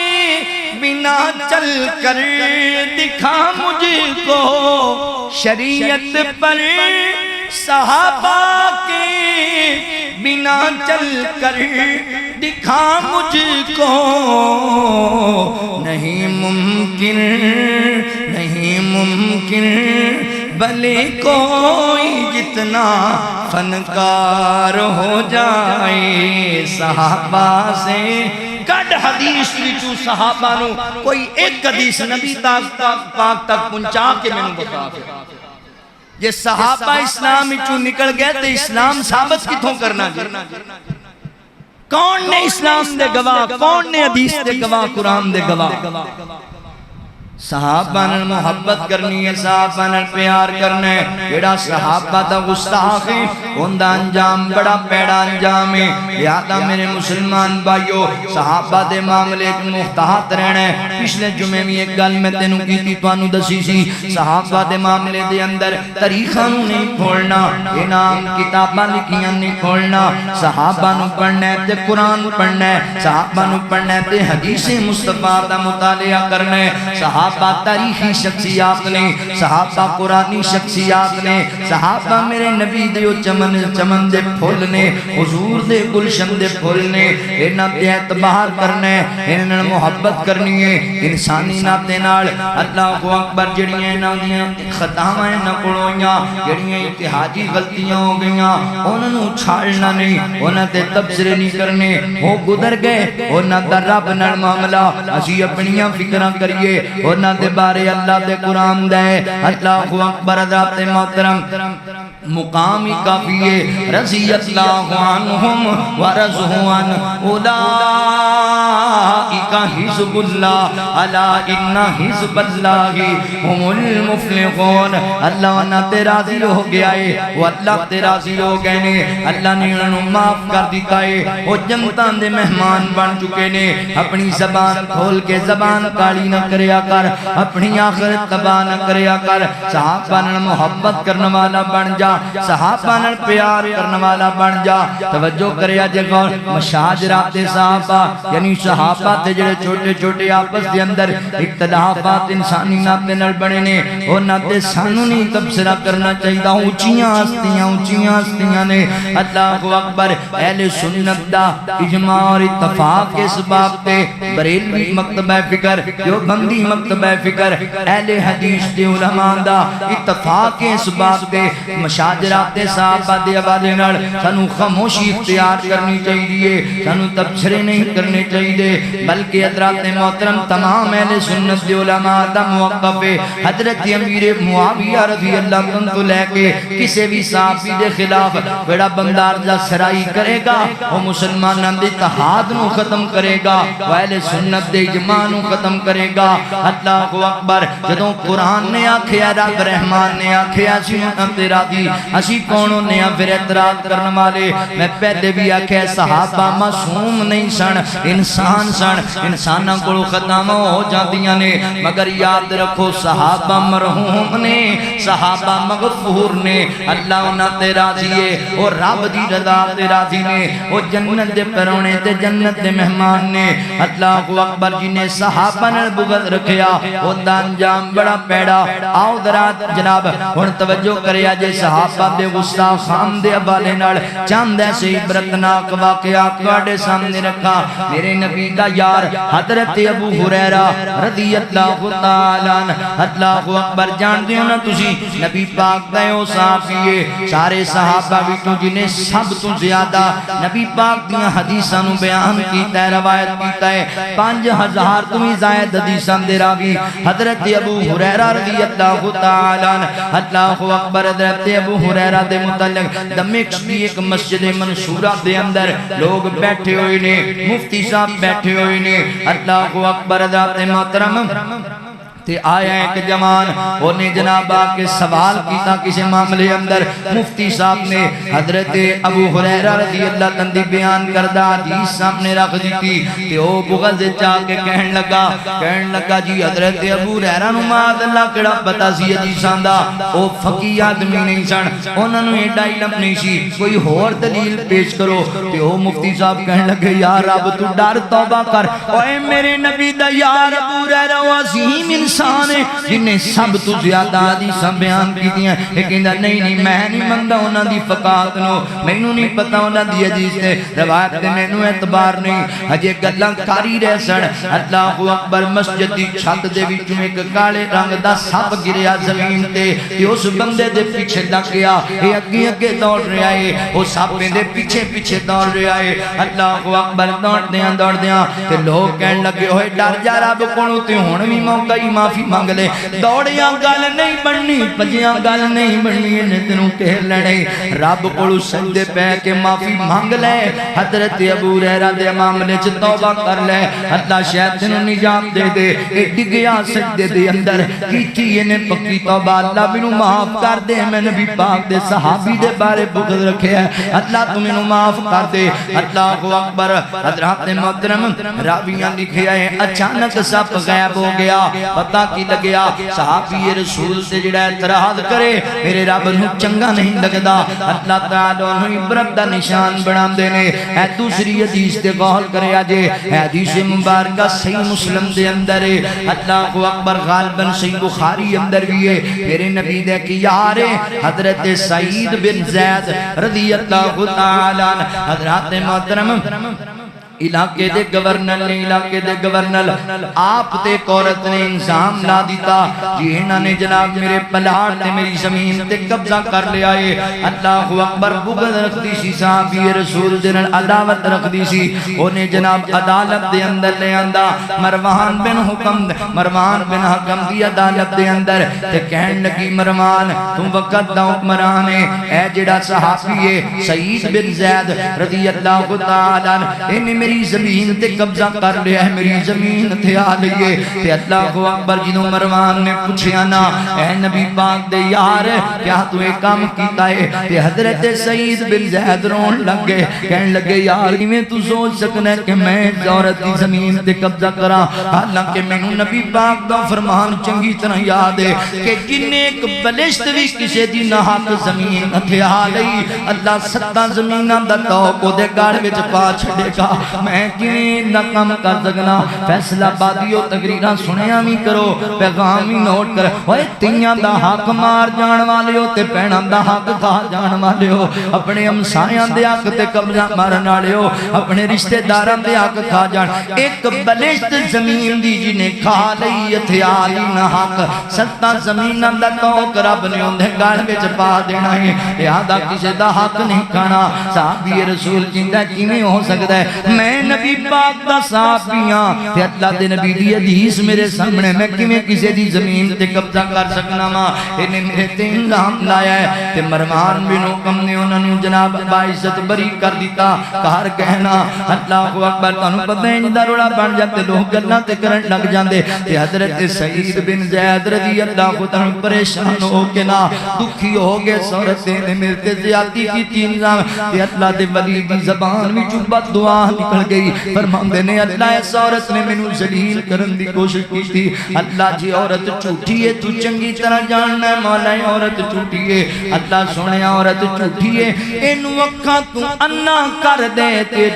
بنا چل کر دکھا مجھ کو. شریعت پر صحابہ کے بنا چل کر دکھا مجھ کو. نہیں ممکن بھلے کوئی جتنا فنکار ہو جائے. صحابہ سے کڈ حدیث وچوں صحابہ نو کوئی ایک حدیث نبی پاک تک پہنچا کے میں بتا دے. یہ صحابہ اسلام وچوں نکل گئے تو اسلام ثابت کتھوں کرنا جی؟ کون نے اسلام دے گواہ، کون نے حدیث دے گواہ، قرآن دے گواہ؟ صحابہ نے محبت کرنی ہے، صحابہ نے پیار کرنا ہے. جڑا صحابہ دا گستاخ ہے ان دا انجام بڑا پیڑا انجام ہے. لہذا میرے مسلمان بھائیو صحابہ دے معاملے کے محتاط رہنا ہے. پچھلے جمعے میں ایک گل میں تینوں کی تھی توانو دسی سی. صحابہ دے معاملے دے اندر تاریخاں نہیں کھولنا، انام کتاباں لکھیاں نہیں کھولنا. صحابہ نو پڑھنا ہے تے قرآن پڑھنا ہے. صحابہ نو پڑھنا ہے تے حدیث مصطفیٰ دا مطالعہ کرنا ہے. صحابہ تاریخی شخصیات نے، صحابہ قرآنی شخصیات نے، صحابہ میرے نبی دے چمن دے پھول نے، حضور دے گلشن دے پھول نے. انہاں تے اعتبار کرنا ہے، انہاں محبت کرنی ہے. انسانی ناتے نال اللہ اکبر جڑیاں انہاں دیاں خطاواں نہ کولویاں، جڑیاں اتحادی غلطیاں ہو گئیاں انہاں نوں چھاڑنا نہیں، انہاں تے تبصرے نہیں کرنے. وہ گزر گئے، انہاں دا رب نال معاملہ اسی اپنیاں فکراں کریے. انہاں دے بارے اللہ دے قرآن دے. اللہ اکبر حضرات محترم مقام ہی کافی ہے. رضی اللہ عنہم ورضوا عنہ اولئک حزب اللہ الا ان حزب اللہ هم المفلحون. اللہ انہاں تے راضی ہو گیا ہے، وہ اللہ تے راضی ہو گئے نے. اللہ نے انہوں معاف کر دیتا ہے. وہ جنتاں دے مہمان بن چکے نے. اپنی زبان کھول کے زبان کالی نہ کریا کر، اپنی آخرت تباہ نہ کریا کر. صحابہ نال محبت کرنے والا بن جا، صحابہ نال پیار کرنے والا بن جا. توجہ کریا جے غور مشاجرات صحابہ یعنی صحابہ تے جڑے جڑے چھوٹے چھوٹے آپس دے اندر اختلافات انسانی ناتے نال بنے نے اور ناتے سانو نہیں تبصرہ کرنا چاہیے اونچیاں ہستیاں نے اللہ اکبر اہل سنت دا اجماع اور اتفاق اس باب تے بریلوی مکتبہ فکر دیوبندی مکتبہ فکر اہل حدیث دے علماء دا اتفاق اس باب تے مشاجرات صحابہ دے حوالے نال سانو خاموشی اختیار کرنی چاہیے سانو تبصرے نہیں کرنے چاہیے بلکہ حضرات محترم تمام اہل سنت دے علماء دا موقف ہے حضرت امیر معاویہ رضی اللہ عنہ تو لے کے کسی بھی صحابی دے خلاف بڑا بندار جا سرائی کرے گا وہ مسلمانوں دے اتحاد نو ختم کرے گا وہ اہل سنت دے اجماع نو ختم کرے گا اللہ اکبر جدوں قرآن نے آکھیا رب رحمان نے آکھیا سنت تیرا دی اسی کونوں نے پھر اعتراض کرنے والے میں پہلے بھی آکھیا صحابہ معصوم نہیں سن انسان سن انساناں کو ختم ہو جاندیاں نے مگر یاد رکھو صحابہ مرحوم نے صحابہ مغفور نے اللہ انہاں تے راضی ہے اور رب دی رضا تے راضی نے وہ جنت دے پرونے تے جنت دے مہمان نے اللہ اکبر جنہیں صحابہ نے بغض رکھیا وہ دا انجام بڑا پیڑا آؤ درات جناب ہن توجہ کریا جے صحابہ دے گستاخان دے حوالے نال چند ایسے عبرتناک واقعات تواڈے سامنے رکھا میرے نبی دا یار حضرت ابو ہریرہ رضی اللہ تعالی عنہ اللہ اکبر جان دیو نا تسی نبی پاک دا او صحابی سارے صحابہ وچوں جنہیں سب تو زیادہ نبی پاک دیاں حدیثاں نو بیان کیتا ہے روایت کیتا ہے 5000 تو بھی زائد حدیثاں دے راوی حضرت ابو ہریرہ رضی اللہ تعالی عنہ اللہ اکبر حضرت ابو ہریرہ دے متعلق دمشق کی ایک مسجد منصورہ دے اندر لوگ بیٹھے ہوئے نے مفتی صاحب بیٹھے ہوئے نے اللہ اکبر حضرت محترم تے آیا ایک جوان انہیں جناب آکے سوال کیتا کسی معاملے اندر مفتی صاحب نے حضرت ابو ہریرہ رضی اللہ عنہ بیان کردہ حدیث سامنے رکھ دیتی تے او بغض چاہ کے کہن لگا جی حضرت ابو ہریرہ نو ماذ اللہ کڑا پتا سی حدیثاں دا او فقیہ آدمی نہیں سن انہاں نو ایڈا علم نہیں سی کوئی اور دلیل پیش کرو تے او مفتی صاحب کہن لگے یا رب تو ڈر توبہ کر اوے میرے نبی دا یار ابو ہریرہ عظیم انسان جنہیں سب تو زیادہ حدیثاں بیان کی دیا لیکن نہیں میں نہیں مندہ انہاں دی فقاہت نو مینوں نہیں پتہ انہاں دی حدیث نے روایت دے مینوں اعتبار نہیں ہجے گلاں کاری رہ سن اللہ اکبر مسجد دی چھت دے وچوں ایک کالے رنگ دا سپ گریا زمین تے اس بندے دے پیچھے لگ گیا اے اگے اگے دوڑ رہا ہے او سپ دے پیچھے پیچھے دوڑ رہا ہے اللہ اکبر دوڑ دیاں تے لوگ کہن لگے ہوئے ڈر جا رب کولوں تے ہن وی موقع ہی معافی مانگ لے دوڑیاں گل نہیں بننی پجیاں گل نہیں بننی نے تینوں کہہ لینے رب کولوں سجدے پہ کے معافی مانگ لے حضرت ابو ہریرہ دے معاملے چ توبہ کر لے اللہ شاید تینوں نجات دے دے اے ڈگیا سجدے دے اندر کیتی نے پکی توبہ اللہ مینوں معاف کر دے میں نبی پاک دے صحابی دے بارے بغض رکھیا ہے اللہ تو مینوں معاف کر دے اللہ اکبر حضرات محترم راویاں لکھیا ہے اچانک سب غائب ہو گیا پتہ کی لگیا صحابی رسول سے جڑا اعتراض کرے میرے رب نو چنگا نہیں لگدا اللہ تعالی انہوں عبرت دا نشان بنا دینے اے دوسری حدیث تے غور کرے آجے حدیث مبارکہ صحیح مسلم دے اندر ہے اللہ اکبر غالباً صحیح بخاری اندر بھی ہے میرے نبی دے کی یار حضرت سعید بن زید رضی اللہ تعالی عنہ حضرات محترم علاقے دے گورنر آپ تے عورت نے انسان لا دیتا جی انہاں نے جناب میرے پلاٹ تے میری زمین تے قبضہ کر لیا ہے اللہ اکبر بغض رکھ دی سی صحابی رسول دے نال عداوت رکھ دی سی انہیں جناب عدالت دے اندر لے آندا مروان بن حکم دی عدالت دے اندر تے کہن لگی مروان تم وقت دا حکمران ہے اے جڑا صحابی ہے سعید بن زید رضی اللہ تعالی عنہ میری زمین تے قبضہ کر لیا ہے میری زمین تے آ لئیے تے اللہ اکبر جنہوں مروان نے پوچھیا نا اے نبی پاک دے یار کیا تو ایک کام کیتا ہے تے حضرت سعید بن زید رون لگ گئے کہنے لگے یار میں تو سوچ سکنا ہے کہ میں عورت کی زمین تے قبضہ کرا حالانکہ میں نبی پاک دا فرمان چنگی طرح یاد ہے کہ جن ایک بلشت بھی کسی دی نحق زمین تے آ لئی اللہ 7 زمینہ دا تو کو دے گاڑ وچ پا چھڑے گا میں کیویں نہ کم کر سکنا فیصلہ بادیو تقریراں سنیا بھی کرو پیغام بھی نوٹ کر اوے تیاں دا حق مار جان والیو تے بہناں دا حق کھا جان والیو اپنے ہمسایاں دے حق تے قبضہ مارن والیو اپنے رشتہ داراں دے حق کھا جان ایک بلشت زمین دی جنے کھا لئی اتھیالی نہ حق ستاں زمیناں دا توک رب نے اندھے گال وچ پا دینا ہے لہذا کسے دا حق نہیں کھانا صحابی رسول جندہ کیویں ہو سکتا ہے میں نبی پاک دا صحابیاں تے اللہ دے نبی دی حدیث میرے سامنے میں کیویں کسے دی زمین تے قبضہ کر سکنا ماں انہیں میرے تے انضام لایا ہے تے مروان بن حکم نے انہوں نے جناب باعزت بری کر دیتا کہار کہنا اللہ اکبر تانوں پتہ ہے جدا روڑا بن جاتے لوگ گلاں تے کرن لگ جاندے تے حضرت سعید بن زید رضی اللہ عنہ پریشان ہو کے نہ دکھی ہو گئے عورت نے میرے تے زیادتی کی تین نظام تے اللہ دے ولی دی زبان وچ بد دعا نکل گئی فرماندے نے اللہ اس عورت نے مینوں ذلیل کرن دی کوشش کی تھی اللہ جی عورت جھوٹی ہے تو چنگی طرح جاننا ہے مولا عورت جھوٹی ہے اللہ سونے عورت جھوٹی ہے اینوں اکھاں تو انا کر دے تے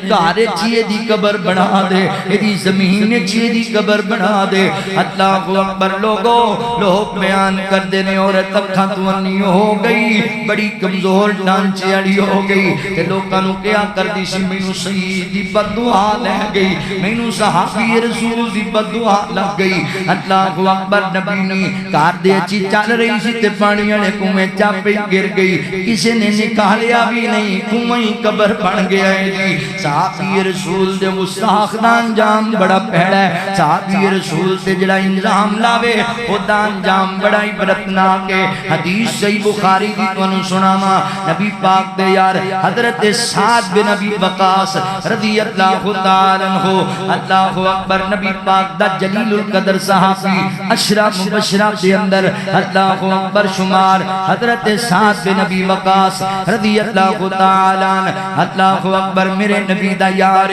گھر چیے دی قبر بنا دے ایدی زمین چیے دی قبر بنا دے اللہ اکبر لوگ بیان کر دینے عورت اکھاں تو انی ہو گئی بڑی کمزور ڈانچے اڑی ہو گئی کہ لوگاں نو کیا کر دی سی مینوں سید دی بددعا لے گئی مینوں صحابی رسول دی بددعا لگ گئی اللہ اکبر نبی نے کار دے اچھی چل رہی سی تے پانی والے کنویں چاپے گر گئی کسی نے نکالیا بھی نہیں کنویں قبر بن گیا ہے جی صحابی رسول دے مستحق دا انجام بڑا پہلا ہے صحابی رسول تے جڑا انجام لاوے او دا انجام بڑا عبرتناک ہے حدیث صحیح بخاری دی تانوں سناواں نبی پاک دے یار حضرت سعد بن ابی وقاص رضی اللہ تعالی عنہ اللہ اکبر نبی پاک دا جلیل القدر صحابی اشرا مبشرہ دے اندر اللہ اکبر شمار حضرت سعد بن ابی وقاص رضی اللہ تعالی عنہ اللہ اکبر میرے نبی دا یار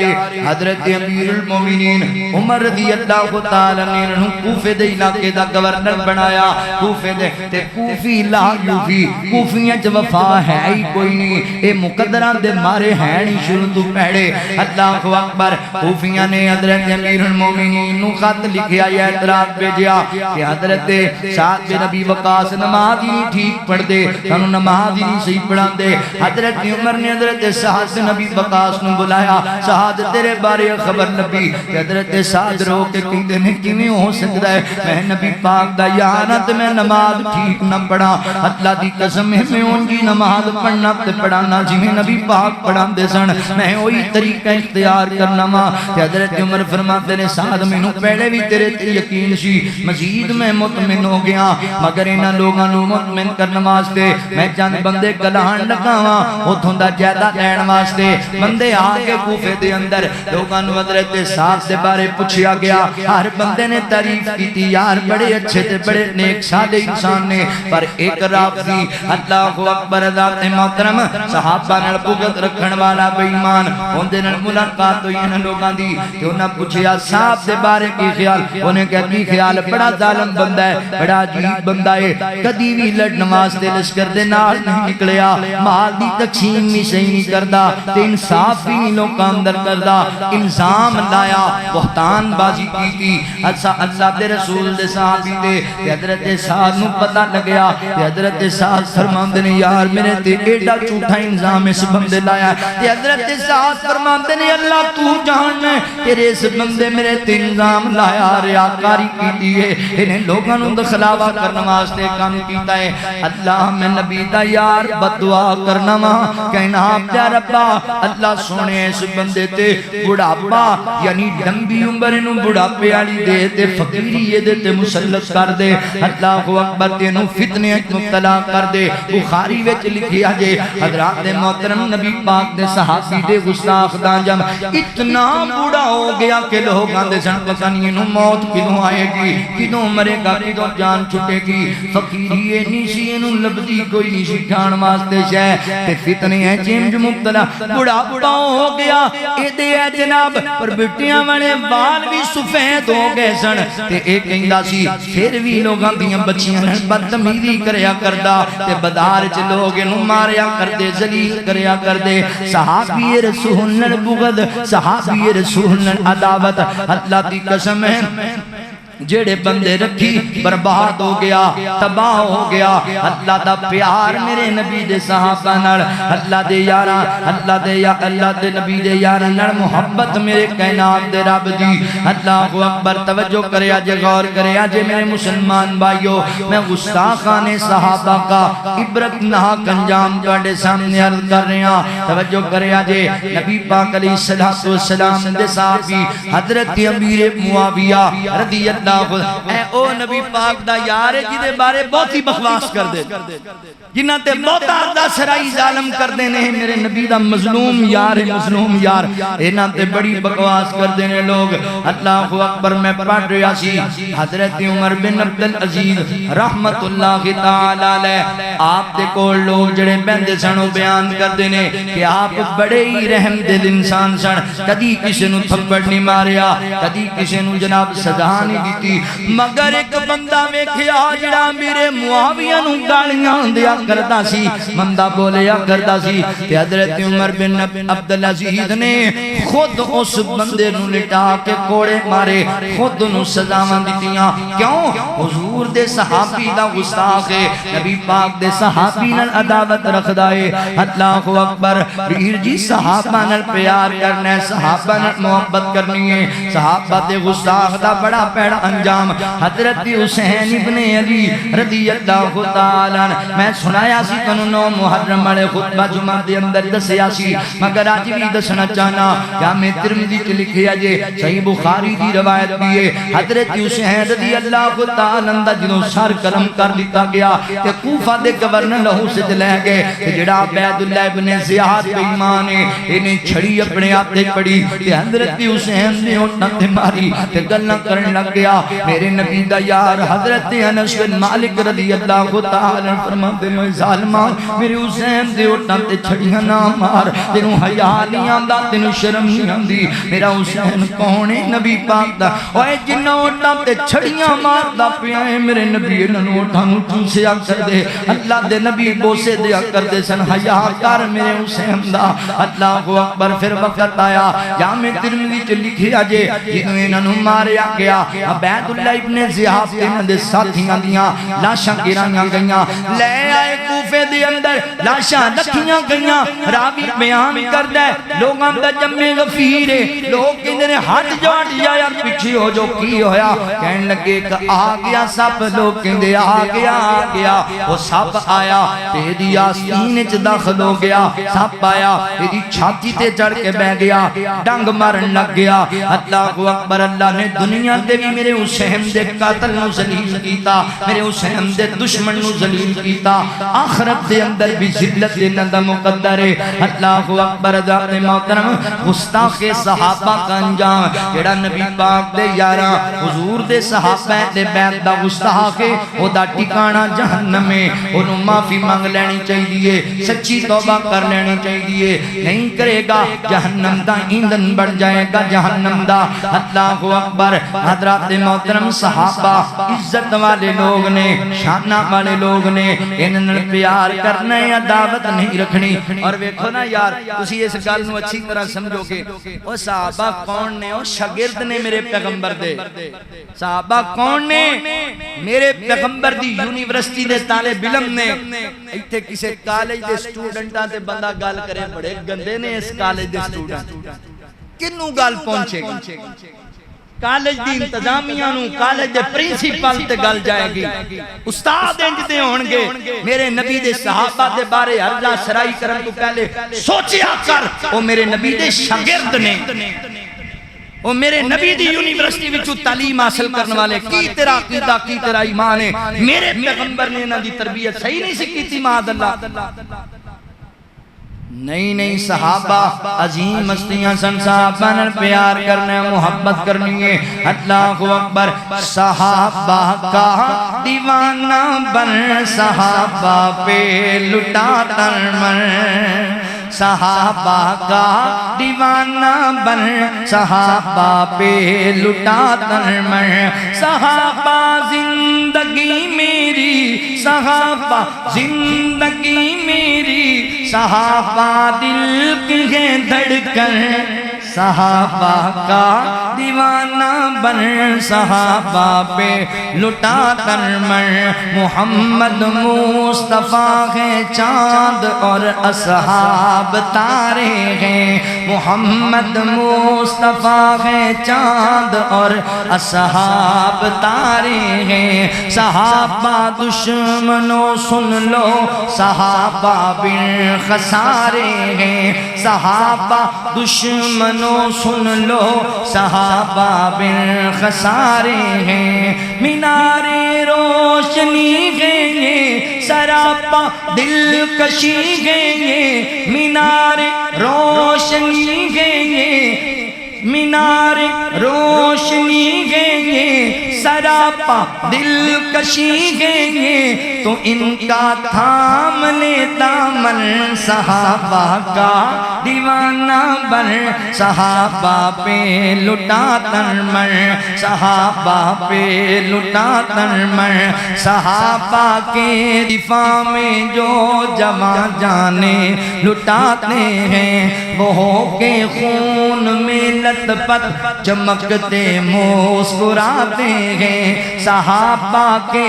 حضرت امیر المومنین عمر رضی اللہ تعالی عنہ کوفے دے علاقے دا گورنر بنایا کوفے دے تے کوفی لا یوفی کوفیاں چ وفا ہے ہی کوئی نہیں اے مقدراں دے مارے ہیں نہیں شروع تو پہڑے اللہ اکبر کوفیاں نے حضرت امیر المومنین نو خط لکھیا یا اعتراض بھیجیا کہ حضرت سعد بن ابی وقاص نماز ہی نہیں ٹھیک پڑھ دے تانوں نماز ہی نہیں صحیح پڑھان دے حضرت عمر نے حضرت سعد بن ابی وقاص نو بلایا سعد تیرے بارے خبر نبی حضرت سعد رو کے کہندے نے کیویں ہو سکدا ہے میں نبی پاک دا یار تے میں نماز ٹھیک نہ پڑھا اللہ دی قسم ہے میں اون جی نماز پڑھنا تے پڑھانا جویں نبی پاک پڑھاندے سن میں وہی طریقہ اختیار کرنا وا تے حضرت عمر فرماتے نے سعد مینوں پہلے بھی تیرے تے یقین سی مزید میں مطمئن ہو گیا مگر انہاں لوگاں نوں مطمئن کرن واسطے میں چند بندے کلہان لگاواں اوتھوں دا جائیداد لین واسطے بندے آ کے کوفے دے اندر لوگاں نوں حضرت سعد دے بارے پوچھیا گیا ہر بندے نے تعریف کی یار بڑے اچھے تے بڑے نیک سادے انسان نے پر ایک رافضی اللہ اکبر ذات محترم صحابہ نال بغض رکھن والا بے ایمان اون دے نال ملاقات ہوئی انہاں لوگاں دی تے انہاں پوچھیا صاحب دے بارے کی خیال انہیں کہا کی خیال بڑا ظالم بندہ ہے بڑا عجیب بندہ ہے کدی بھی لڑن واسطے لشکر دے نال نہیں نکلیا مال دی تقسیم بھی صحیح نہیں کردا تے انصاف بھی نہیں لوکاں اندر کردا الزام لایا بہتان بازی کی تھی اللہ دے رسول دے صحابی دے حضرت سعد نو پتہ لگیا حضرت سعد فرماندے نے یار میرے تے ایڈا جھوٹا الزام اس بندے لایا تے حضرت سعد فرماندے نے اللہ تو جاننا تیرے اس بندے میرے تے الزام لایا ریاکاری کیتی ہے انہیں لوگاں نوں دخلاوا کرن واسطے کام کیتا ہے اللہ میں نبی دا یار بد دعا کرنا وا کہنا پیارا ربا اللہ سونے اس بندے تے بڑھاپا یعنی لمبی عمر نوں بڑھاپے والی دے تے فقیری دے تے مسلط کر دے اللہ اکبر تینوں فتنے مبتلا کر دے بخاری وچ لکھیا جے حضرات محترم نبی پاک دے صحابی دے گستاخ دا جم اتنا بوڑھا ہو گیا کہ لوگ آندے سن پتہ نہیں انہوں موت کدوں آئے گی کدوں مرے گا کدوں جان چھٹے گی فقیری نیسی انہوں لبدی کوئی نیسی ٹھان واسطے شے تے فتنے ہیں چیمج مبتلا بڑا ہو گیا اے دے اے جناب پر بٹیاں والے بال بھی سفید ہو گئے سن تے ایک کہندا سی پھر بھی لوگاں دیاں بچیاں نے بدتمیزی کریا کردا تے بدار چ لوگ انہوں ماریا کردے ذلیل کریا کردے صحابی رسول نل بغض صحابی رسول نل عداوت اللہ دی قسم ہے جڑے بندے رکھی برباد ہو گیا تباہ ہو گیا اللہ دا پیار میرے نبی دے صحابہ نال اللہ دے یاراں اللہ دے نبی دے یاراں نال محبت میرے کائنات دے رب دی اللہ اکبر توجہ کریا جے غور کریا جے میرے مسلمان بھائیو میں گستاخان صحابہ کا عبرت ناک انجام تواڈے سامنے عرض کر رہا توجہ کریا جے نبی پاک علیہ الصلوۃ والسلام دے صحابی حضرت امیر معاویہ رضی اللہ اے او نبی پاک دا یار ہے جدے بارے بہت ہی بخواس کر دے جنہ تے بہت آردہ سرائی ظالم کر دینے ہیں میرے نبی دا مظلوم یار ہے مظلوم یار انہ تے بڑی بخواس کر دینے لوگ اللہ اکبر میں پڑھ رہا سی حضرت عمر بن عبدالعزیز رحمت اللہ تعالی علیہ آپ تے کول لوگ جڑے بندے سنو بیان کر دینے کہ آپ بڑے ہی رحم دل انسان سن کدی کسی نو تھپڑ نہیں ماریا کدی کسی نو جناب سزا نہیں دیتی مگر ایک بندہ ویکھیا جڑا میرے معاویہ نو گالیاں دیا کردا سی بندہ بولیا کردا سی تے حضرت عمر بن عبدالعزیز نے خود اس بندے نو لٹا کے کوڑے مارے خود نو سزاواں دتیاں کیوں حضور دے صحابی دا گستاخ ہے نبی پاک دے صحابی نال عداوت رکھدا ہے اللہ اکبر پیر جی صحابہ نال پیار کرنا ہے صحابہ نال محبت کرنی ہے صحابہ دے گستاخ دا بڑا پیڑا انجام حضرت حسین ابن علی رضی اللہ تعالیٰ میں سنایا سی کنو 9 محرم والے خطبہ جمعہ دے اندر دسیا سی مگر آج بھی دسنا چاہنا کیا میں ترمذی کے لکھیا جے صحیح بخاری دی روایت بھی ہے حضرت حسین رضی اللہ تعالیٰ دا جنہوں سر قلم کر لیتا گیا کہ کوفہ دے گورنر لہو سے جلے گئے جڑا عبید اللہ ابن زیاد بے ایمان ہے انہیں چھڑی اپنے آپ دے پڑی کہ حضرت حسین نے اٹھنا تے ماری تے گلنا کرنے لگ گیا میرے نبی دا یار حضرت انس بن مالک رضی اللہ تعالی فرماتے ہیں ظالماں میرے حسین دے اٹھاں تے چھڑیاں نہ مار تینوں حیا نہیں آندا تینوں شرم نہیں آندی میرا حسین کون ہے نبی پاک دا اوے جنہاں اٹھاں تے چھڑیاں ماردا پیا ہے میرے نبی انہاں اٹھاں نوں چوسیا کر دے اللہ دے نبی بوسے دیا کر دے سن حیا کر میرے حسین دا اللہ اکبر پھر وقت آیا جامع ترمذی چ لکھیا جے جنوں انہاں نوں ماریا گیا عبید اللہ ابن زیاد انہاں دے ساتھیاں دیاں لاشاں گرائیاں گئیاں لے آئے کوفے دے اندر لاشاں رکھیاں گئیاں راوی بیان کردا ہے لوگاں دا جمع غفیر ہے لوگ کہندے نے ہاتھ جوڑ جا یار پیچھے ہو جو کی ہویا کہن لگے کہ آ گیا سپ لوگ کہندے آ گیا وہ سپ آیا تیری آستین وچ داخل ہو گیا سپ آیا تیری چھاتی تے چڑھ کے بیٹھ گیا ڈنگ مارن لگ گیا اللہ اکبر اللہ نے دنیا دے بھی میرے حسین دے قاتل نو ذلیل کیتا میرے حسین دے دشمن نو ذلیل کیتا آخرت دے اندر بھی ذلت دینا دا مقدر ہے اللہ اکبر ذات محترم گستاخ صحابہ کا انجام جڑا نبی پاک دے یاراں حضور دے صحابہ دے بیت دا گستاخ ہے او دا ٹھکانہ جہنم ہے انہوں معافی مانگ لینی چاہیے سچی توبہ کر لینی چاہیے نہیں کرے گا جہنم دا ایندھن بڑھ جائے گا جہنم دا اللہ اکبر حضرات محترم صحابہ عزت والے لوگ نے شانہ والے لوگ نے انہوں پیار کرنا یا دعوت نہیں رکھنی اور ویکھو نا یار تسی اس گل نو اچھی طرح سمجھو گے او صحابہ کون نے او شاگرد نے میرے پیغمبر دے صحابہ کون نے میرے پیغمبر دی یونیورسٹی دے طالب علم نے ایتھے کسے کالج دے سٹوڈنٹاں تے بندہ گل کرے بڑے گندے نے اس کالج دے سٹوڈنٹ کنوں گل پہنچے گی کالج دی انتظامیہ نو کالج دے پرنسپل تے گل جائے گی استاد انج دے ہون گے میرے نبی دے صحابہ دے بارے اللہ سرائی کرن تو پہلے سوچیا کر او میرے نبی دے شاگرد نے او میرے نبی دی یونیورسٹی وچوں تعلیم حاصل کرنے والے کی تیرا عقیدہ کی تیرا ایمان ہے میرے پیغمبر نے انہاں دی تربیت صحیح نہیں سی کیتی معاذ اللہ نہیں صحابہ عظیم ہستیاں سن، صحابہ نال پیار کرنا ہے، محبت کرنی ہے۔ اللہ اکبر۔ صحابہ کا دیوانہ بن، صحابہ پہ لٹا ترمن، صحابہ کا دیوانہ بن، صحابہ پہ لٹا ترمن، صحابہ زندگی میری، صحابہ زندگی میری، صحابہ دل کی ہے دھڑکن، صحابہ کا دیوانہ بن، صحابہ پہ لٹا ترمن۔ محمد مصطفیٰ ہے چاند اور اصحاب تارے ہیں، محمد مصطفیٰ ہے چاند اور اصحاب تارے ہیں۔ صحابہ دشمنوں سن لو، صحابہ بن خسارے ہیں، صحابہ دشمنوں سن لو، صحابہ بن خسارے ہیں۔ مینار روشنی ہے یہ، سراپا دلکشی ہے یہ، مینار روشنی ہے یہ، مینار روشنی ہے یہ، سراپا دلکشی ہے یہ، تو ان کا تھام لے دامن، صحابہ کا دیوانہ بن، صحابہ پہ لٹا ترمن، صحابہ پہ لٹا ترمن۔ صحابہ کے دفاع میں جو جوان جانیں لٹاتے ہیں، وہ ہو کے خون میں لت پت چمکتے مسکراتے ہیں۔ صحابہ کے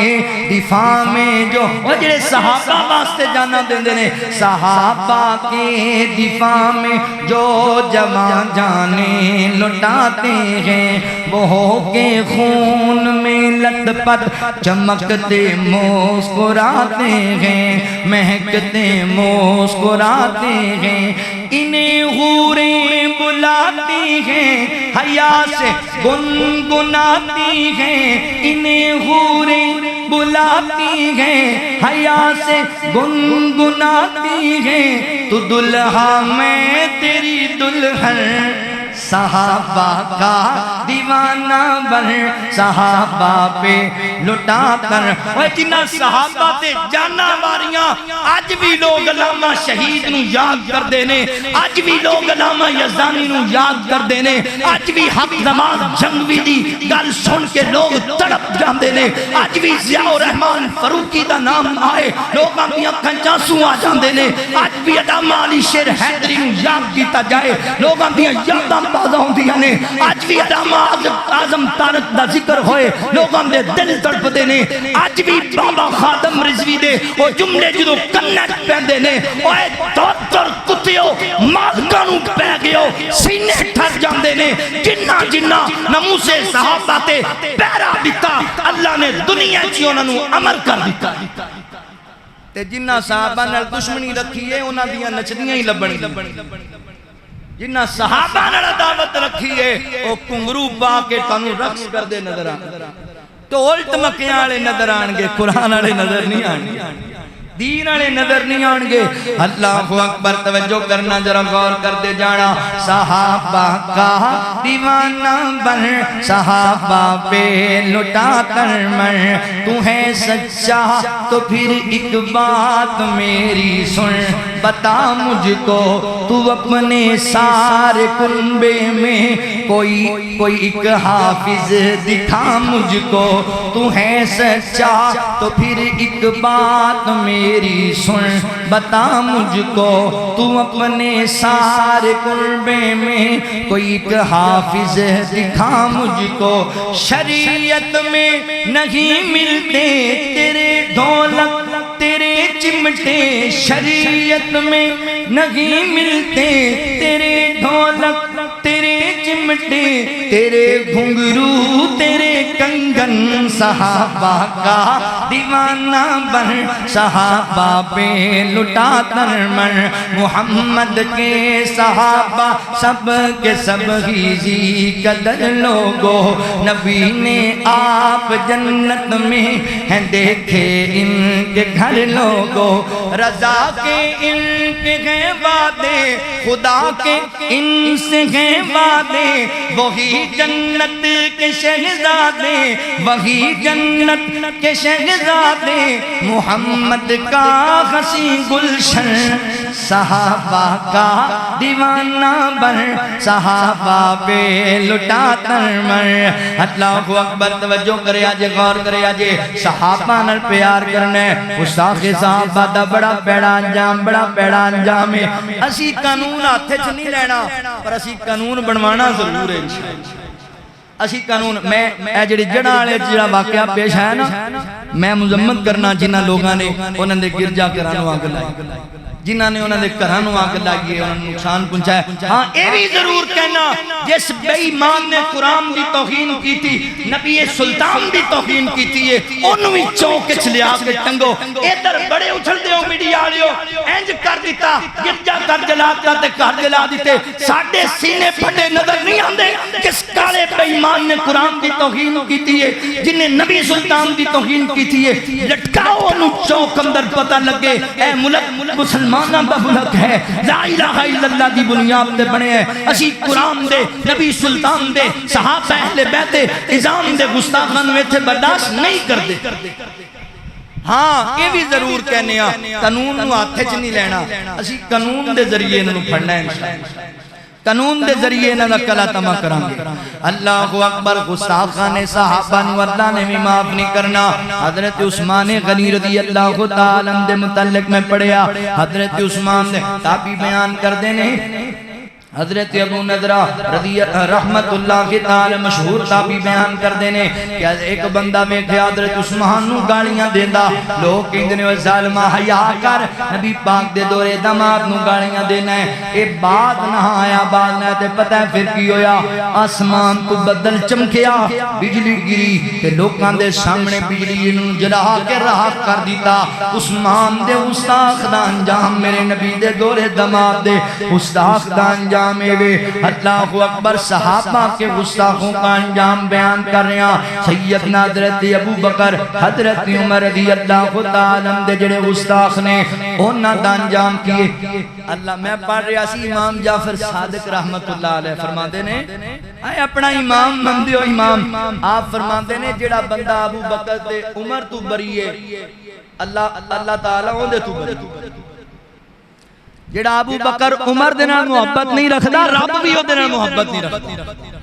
دفاع میں جو وجہ صحابہ واسطے جانا دیں دے، صحابہ کے دفاع میں جو جوان جانیں لٹاتے ہیں، وہ ہو کے خون میں لت پت چمکتے مسکراتے ہیں، مہکتے مسکراتے ہیں۔ انہیں حوریں بلاتی ہیں، حیا سے گنگناتی ہیں، انہیں حوریں بلاتی ہیں، حیا سے گنگناتی ہیں، تو دلہا میں تیری دلہن، صحابہ کا دیوانہ بن، صحابہ پہ لٹا کر۔ وہ جنہ صحابہ تے جانا واریاں آج بھی لوگ علامہ شہید نو یاد کر دینے، آج بھی لوگ علامہ یزدانی نو یاد کر دینے، آج بھی حق نواز جنگوی دی گل سن کے لوگ تڑپ جان دینے، آج بھی ضیاء الرحمن فاروقی دا نام آئے لوگاں بھی اکھن چانسوں آ جان دینے، آج بھی علامہ علی شیر حیدری نو یاد کیتا جائے لوگاں بھی یاداں تازہ ہوں دیا نے، آج بھی علامہ اعظم طارق دا ذکر ہوئے لوگاں دے دل تڑپ دینے، آج بھی بابا خادم رضوی دے وہ جملے جدو کنٹ پہن دینے، اوے دور کتیو مالکانو پہ گئو سینے ٹھر جان دینے، جنہ جنہ نموس صحابہ تے پیرا دیتا اللہ نے دنیا چیونہ نو عمر کر دیتا۔ تے جنہ صحابہ نال دشمنی رکھی ہے انہاں دیاں نچدیاں ہی لبنی، جنہ صحابہ نے دعوت رکھی ہے وہ کنگرو پا کے تانوں رقص کر دے نظر آن، ٹول ٹمکے آلے نظر آنگے، قرآن آلے نظر نہیں آنگے، دین آلے نظر نہیں آنگے۔ اللہ اکبر، توجہ کرنا ذرا غور کر دے جانا۔ صحابہ کا دیوانہ بن، صحابہ پہ لٹا کر مر، تو ہے سچا تو پھر ایک بات میری سن، بتا مجھ کو تو اپنے سارے کنبے میں کوئی ایک حافظ دکھا مجھ کو، تو ہے سچا تو پھر ایک بات میری سن، بتا مجھ کو تو اپنے سارے کنبے میں کوئی ایک حافظ دکھا مجھ کو۔ شریعت میں نہیں ملتے تیرے ڈھولک تیرے چمٹے، شریعت میں نہیں ملتے تیرے ڈھولک تیرے چمٹے، چمٹے تیرے گھنگرو تیرے کنگن صحابہ کا دیوانہ بن صحابہ پہ لٹا ترمن محمد کے صحابہ سب کے سب ہی زی قدر لوگوں نبی نے آپ جنت میں ہیں دیکھے ان کے گھر لوگوں رضا کے ان کے ہیں وعدے خدا کے ان سے ہیں وعدے وہی جنت کے شہزادے وہی جنت کے شہزادے محمد کا حسین گلشن صحابہ کا دیوانہ بن صحابہ پہ لٹا ترمن اللہ اکبر توجہ کرے آجے غور کرے آجے صحابہ نر پیار کرنے استاخ صحابہ دا بڑا پیڑا انجام ہے اسی قانون آتھے چھ نہیں لینا پر اسی قانون بنوانا ضرور ہے اسی قانون میں جڑی جڑا آلے جڑا واقعہ پیش ہے نا میں مذمت کرنا جنہ لوگاں نے انہوں نے گرجا کرانو آگ لائی جنہ نے انہوں نے کرانو آگ لائیے انہوں نے نقصان پہنچایا ہاں اے بھی ضرور کہنا جس بے ایمان نے قرآن دی توہین کی تھی نبی سلطان دی توہین کی تھی انہوں بھی چوکے چلیا کے ٹنگو ادھر بڑے اچھل دے ہو میڈیا آلیو اینج کر دیتا گرجا کر جلاتا تے کر جلا دیتے ساڑھے سینے پھٹے نظر نہیں آندے کس کالے بے ایمان نے قرآن دی توہین کی تھی جنہیں نبی سلطان دی توہین کی تھی لٹکاؤ انہوں چوک اندر پتہ لگے اے ملک مسلمانہ بہلک ہے لا الہ الا اللہ دی بنیاد دے بنے ہیں اسی قرآن دے نبی سلطان دے صحابہ اہل بیت ازام دے گستاخان میں تھے برداشت نہیں کر دے ہاں یہ بھی ضرور کہنے ہیں قانون نو آتھے چ نہیں لینا اسی قانون دے ذریعے انہوں پڑھنا ہے قانون دے ذریعے انہوں کلا تمہ کریں گے اللہ اکبر گستاخان صحابہ نو اللہ نے بھی معاف نہیں کرنا حضرت عثمان غنی رضی اللہ تعالیٰ دے متعلق میں پڑھیا حضرت عثمان نے تابی بیان کر دینے حضرت ابو نضرہ رضی رحمت اللہ کی تعالی مشہور تابی بیان کر دینے کہ ایک بندہ میں کہ حضرت عثمان نو گالیاں دیندہ لوگ کہندنے و ظالمہ حیاء کر نبی پاک دے دورے دماغ نو گالیاں دینا ہے اے بات نہ آیا بات نہ تے پتہ ہے پھر کی ہویا آسمان تو بدل چمکیا بجلی گری تے لوکاں دے سامنے بجلی انہوں جلا کے رہا کر دیتا عثمان دے استاخ دا انجام میرے نبی دے دورے دماغ دے استاخ دا انجام میں بھی اللہ اکبر صحابہ کے گستاخوں کا انجام بیان کر رہے ہیں سیدنا حضرت ابو بکر حضرت عمر رضی اللہ تعالیٰ دے جڑے گستاخ نے انہاں دا انجام کیے اللہ میں پڑھ رہا سی امام جعفر صادق رحمت اللہ علیہ فرماتے نے آئے اپنا امام مندیو امام آپ فرماتے نے جڑا بندہ ابو بکر دے عمر تو بریئے اللہ تعالیٰ ہوں دے تو بریئے جڑا ابو بکر عمر دے نال محبت نہیں رکھدا رب بھی او دے نال محبت نہیں رکھدا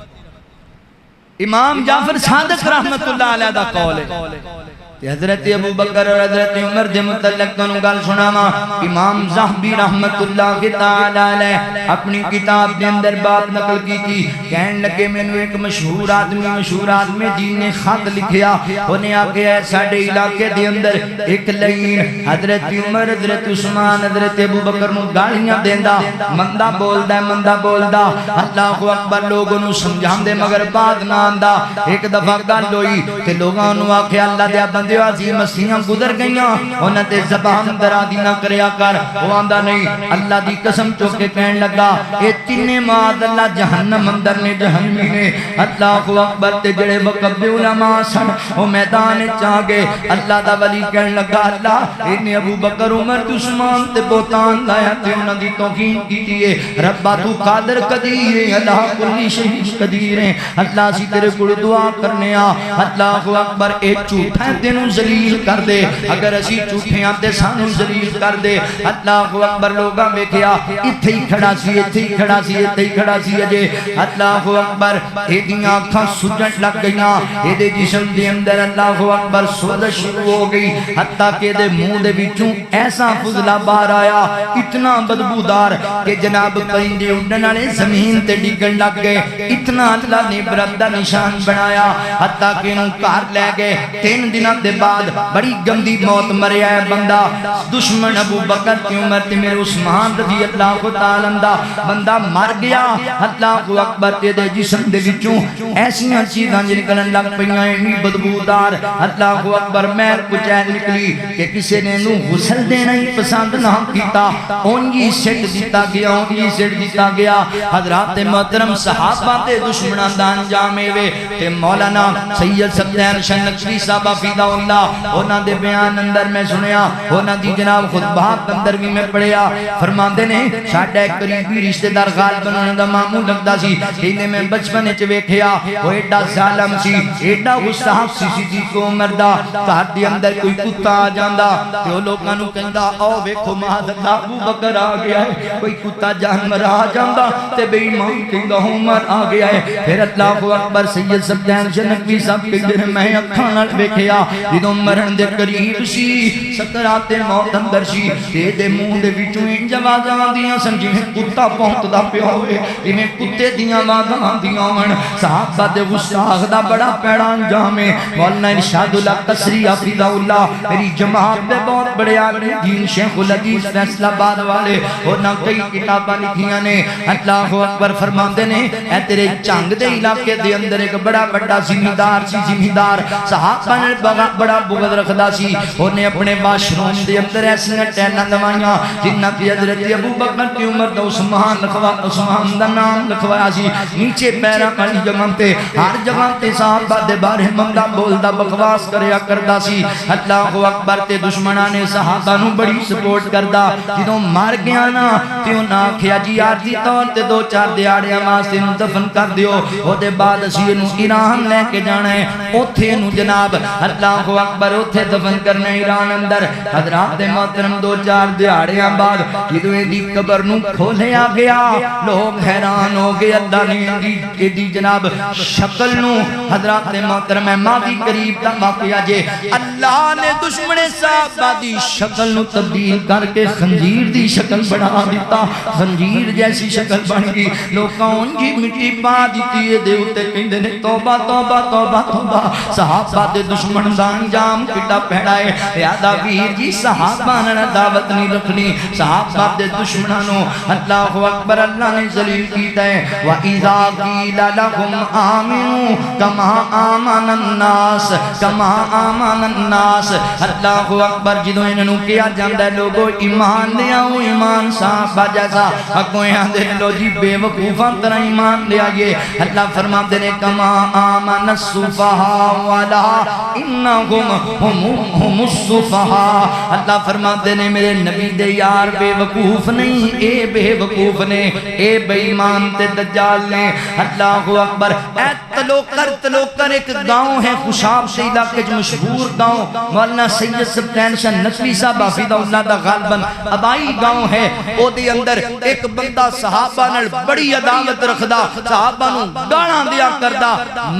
امام جعفر صادق رحمت اللہ علیہ دا قول ہے حضرت ابو بکر اور حضرت عمر دے متعلق کنو گل سناما امام زہبی رحمت اللہ کی تعالی علیہ اپنی کتاب دے اندر بات نقل کی تھی کہن لگے میں نے ایک مشہور آدمی جن نے خط لکھیا انہیں آگے ہے ساڑھے علاقے دے اندر ایک لین حضرت عمر حضرت عثمان حضرت ابو بکر نو گالیاں دیندہ مندہ بولدہ اللہ اکبر لوگوں نو سمجھان دے مگر بات نہ آندہ ایک دفعہ گل ہوئی کہ لوگوں نو آکھے اللہ دے بندے عظیم مسیحاں گزر گئیاں انہاں تے زبان درادی نہ کریا کر وہ آندہ نہیں اللہ دی قسم چوکے کہن لگا اے تینے معاذ اللہ جہنم اندر نے جہنمی نے اللہ اکبر تے جڑے وقت دے علماء سن وہ میدان چاگے اللہ دا ولی کہن لگا اللہ انہیں ابو بکر عمر عثمان تے بہتان لایا تے انہاں دی توہین کی تیئے ربا تو قادر قدیر ہے اللہ کلی شہید قدیر ہے اللہ سی تیرے کڑ دعا کرنے آ اللہ اکبر اے چوٹھا ہے دنوں ذلیل کر دے اگر اسی چوٹھے آتے سانوں ذلیل کر دے اللہ اکبر لوگاں میں کیا اتھے ہی کھڑا سی اجے اللہ اکبر اے دیاں آنکھاں سجن لگ گئیاں اے دے جسم دے اندر اللہ اکبر سوزش شروع ہو گئی حتیٰ کہ دے منہ دے بچوں ایسا فضلہ بار آیا اتنا بدبودار کہ جناب پرندے اڑن والے زمین تے ڈگن لگ گئے اتنا اللہ نے برد دا نشان بنایا حتیٰ کہ انہوں کار لے گئے 3 دنوں دے بعد بڑی گندی موت مریا ہے بندہ دشمن ابو بکر کی عمر تے میرے عثمان رضی اللہ تعالیٰ عنہ بندہ مر گیا اللہ اکبر تے دے جسم دے وچوں ایسیاں چیزاں نکلن لگ پئیاں اتنی بدبودار اللہ اکبر مہر کچھ نکلی کہ کسی نے نو غسل دینا ہی پسند نہ کیتا اونجی سٹ دیتا گیا اونجی سٹ دیتا گیا حضرات محترم صحابہ تے دشمناں دا انجام وے تے مولانا سید سبزین شاہ نقوی صاحبہ فیدہ اللہ انہاں دے بیان اندر میں سنیا انہاں دی جناب خطبات اندر بھی میں پڑھیا فرماندے نے ساڈا ایک قریبی رشتہ دار غالباً انہاں دا ماموں لگدا سی کہ میں بچپن وچ ویکھیا او ایڈا ظالم سی ایڈا گستاخ سی کو مردا گھر دے اندر کوئی کتا آ جاندا تے او لوکاں نوں کہندا او ویکھو معاذ اللہ ابو بکر آ گیا ہے کوئی کتا جانور آ جاندا تے بے ایمان کہندا عمر آ گیا ہے پھر اللہ اکبر سید سبزین شاہ نقوی صاحب کہندے نے میں اکھاں نال ویکھیا جدوں مرن دے قریب سی سکرات موت اندر سی تے دے منہ دے وچوں انج آوازاں آندیاں سن جویں کتا پونکدا پیا ہوئے جویں کتے دیاں آوازاں آندیاں ہون صحابہ دے گستاخ دا بڑا پیڑا انجام ہے مولانا ارشاد اللہ قصری حفظہ اللہ میری جماعت دے بہت بڑے عالم دین شیخ الحدیث فیصلہ آباد والے انہاں کئی کتاباں لکھیاں نے اللہ اکبر فرماندے نے اے تیرے چنگ دے علاقے دے اندر ایک بڑا بڑا زمیندار سی زمیندار صحابہ نے بڑا بغض رکھدا سی اونے اپنے واش روم دے اندر ایسیاں ٹیلاں لوائیاں جنہاں تے حضرت ابو بکر کی عمر دا عثمان دا نام لکھوایا سی نیچے پیراں والی جگہ تے ہر جگہ تے صحابہ دے بارے بندہ بولدا بکواس کریا کردا سی اللہ اکبر تے دشمناں نے صحابہ نوں بڑی سپورٹ کردا جدوں مر گیا نا تے انہاں آکھیا جی عارضی طور تے 2-4 دیہاڑیاں واسطے نوں دفن کر دیو او دے بعد اسی نوں ایران لے کے جانا ہے اوتھے نوں جناب اللہ اکبر اوتھے دفن کرنا ایران اندر حضرات محترم 2-4 دیہاڑیاں بعد جدوں دی قبر نوں کھولیا گیا لوگ حیران ہو گئے اللہ نے دی جناب شکل نوں حضرات محترم ماضی قریب دا واقعہ جے اللہ نے دشمن صحابہ دی شکل نوں تبدیل کر کے خنزیر دی شکل بنا دیتا خنزیر جیسی شکل بن گئی لوکاں انجی مٹی پا دیتی ہے دے اتے کہندے نے توبہ توبہ توبہ توبہ صحابہ دے دشمن دا انجام کڈا پیڑا ہے یادا ویر جی صحابہ نے دعوت نہیں رکھنی صحابہ دے دشمناں نوں اللہ اکبر اللہ نے ذلیل کیتا ہے وَإِذَا قِيلَ لَهُمْ آمِنُوا كَمَا آمَنَ النَّاسِ كَمَا آمَنَ النَّاسِ اللہ اکبر جدوں انہوں کیا جاندا ہے لوگو ایمان لے آؤ ایمان صحابہ جیسا اگوں آندے لو جی بے وقوفاں طرح ایمان لے آئیے اللہ فرماتے نے کما آمن الصفحاء والا انہم ہم الصفحاء اللہ فرماتے نے میرے نبی دے یار بے وقوف نہیں اے بے وقوف نے اے بے ایمان تے دجال نے اللہ اکبر اے تلوکر ایک گاؤں ہے خوشاب سے علاقے جو مشہور گاؤں مولانا سید سبزین شاہ نقوی صاحب حفظہ اللہ دا غالباً ابائی گاؤں ہے او دے اندر ایک بندہ صحابہ نال بڑی عداوت رکھدا صحابہ نوں گالاں دیا کردا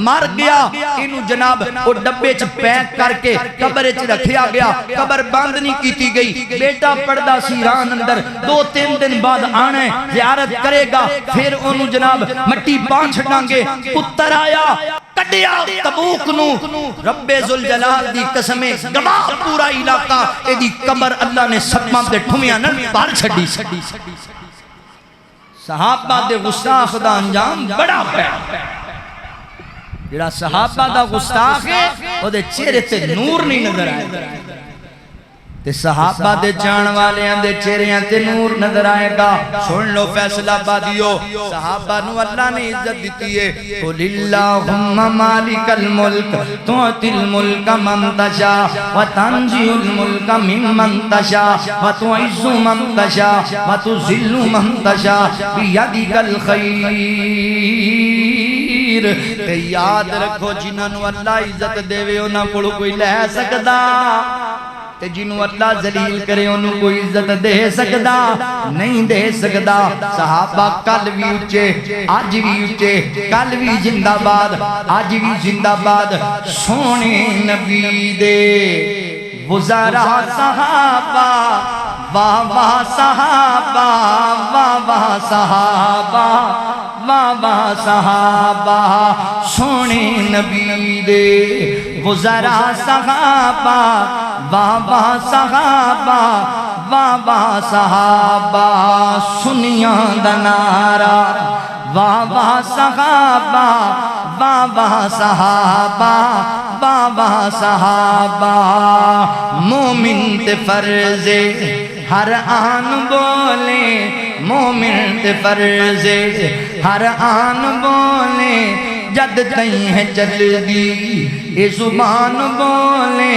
مر گیا انہوں جناب او ڈبے چ پیک کر کے قبر وچ رکھیا گیا قبر بند نہیں کیتی گئی بیٹا پڑدا سی ایران اندر 2-3 دن بعد آنا ہے زیارت کرے گا پھر انہوں جناب مٹی پان چھڑاں گے پتر آیا کڈیا تبوک نو رب ذوالجلال دی قسمیں گواہ پورا علاقہ اے دی قبر اللہ نے سپاں دے ٹھمیاں نال بھر چھڈی صحابہ دے گستاخ دا انجام بڑا پیا جڑا صحابہ دا گستاخ ہے او دے چہرے تے نور نہیں نظر آئے تے صحابہ دے جان والے دے چہریاں تے نور نظر آئے گا سن لو فیصلہ بادیو صحابہ نو اللہ نے عزت دیتی ہے قل اللہم مالک الملک تُعْتِي الملک من تشاء وتنزع الملک ممن تشاء وتعز من تشاء وتذل من تشاء بیدک الخیر تے یاد رکھو جنہاں نو اللہ عزت دے وے انہاں کول کوئی لے سکدا تے جنہوں اللہ ذلیل کرے انہوں کوئی عزت دے سکدا نہیں دے سکدا صحابہ کل بھی اچھے آج بھی اچھے کل بھی زندہ باد آج بھی زندہ باد سونے نبی دے وزراء صحابہ واہ واہ صحابہ واہ واہ صحابہ واہ واہ صحابہ سونے نبی دے وزرا صحابہ واہ واہ صحابہ واہ واہ صحابہ سنیاں دا نعرہ واہ واہ صحابہ واہ واہ صحابہ واہ واہ صحابہ مومن تے فرض ہر آن بولے مومن تے فرض ہر آن بولے جد تئیں ہے چل دی اے زبان بولے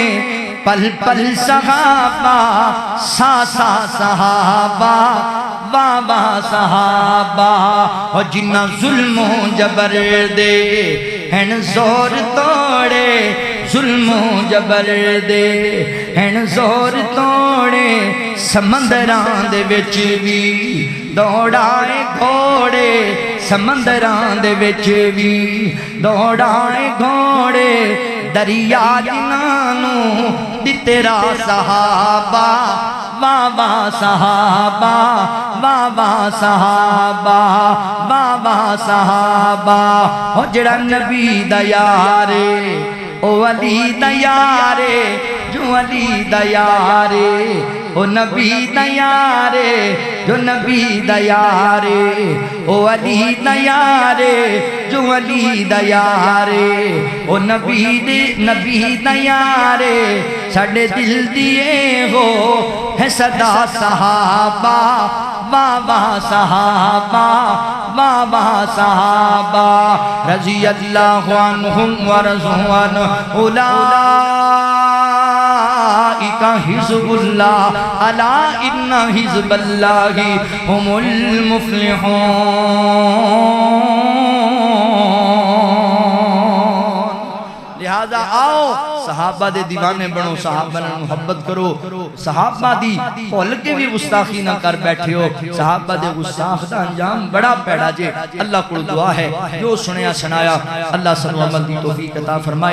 پل پل صحابہ سا سا صحابہ واہ واہ صحابہ اور جنہ ظلم و جبر دے ہن زور توڑے ظلم و جبر دے ہن زور توڑے سمندران دے وچ بھی دوڑائے گھوڑے سمندران دے وچ بھی دوڑائے گھوڑے دریا جنانو دی تیرا صحابہ واہ واہ صحابہ واہ واہ صحابہ واہ واہ صحابہ او جڑا نبی دا یارے او علی دا یارے جو علی دا یارے او نبی دا یارے جو نبی دا یارے او علی دا یارے جو علی دا یارے او نبی دا یارے ساڑے دل دیئے ہو ہے صدا صحابہ واہ واہ صحابہ واہ واہ صحابہ رضی اللہ عنہم ورضوا عنہ اولئک حزب اللہ الا ان حزب اللہ هم المفلحون لہذا آؤ صحابہ دے دیوانے بنو صحابہ نے محبت کرو صحابہ دی بھول کے بھی گستاخی نہ کر بیٹھے ہو صحابہ دے گستاخ دا انجام بڑا پیڑا جے اللہ کو دعا ہے جو سنیا سنایا اللہ صلی اللہ علیہ وسلم دی توفیق عطا فرمائے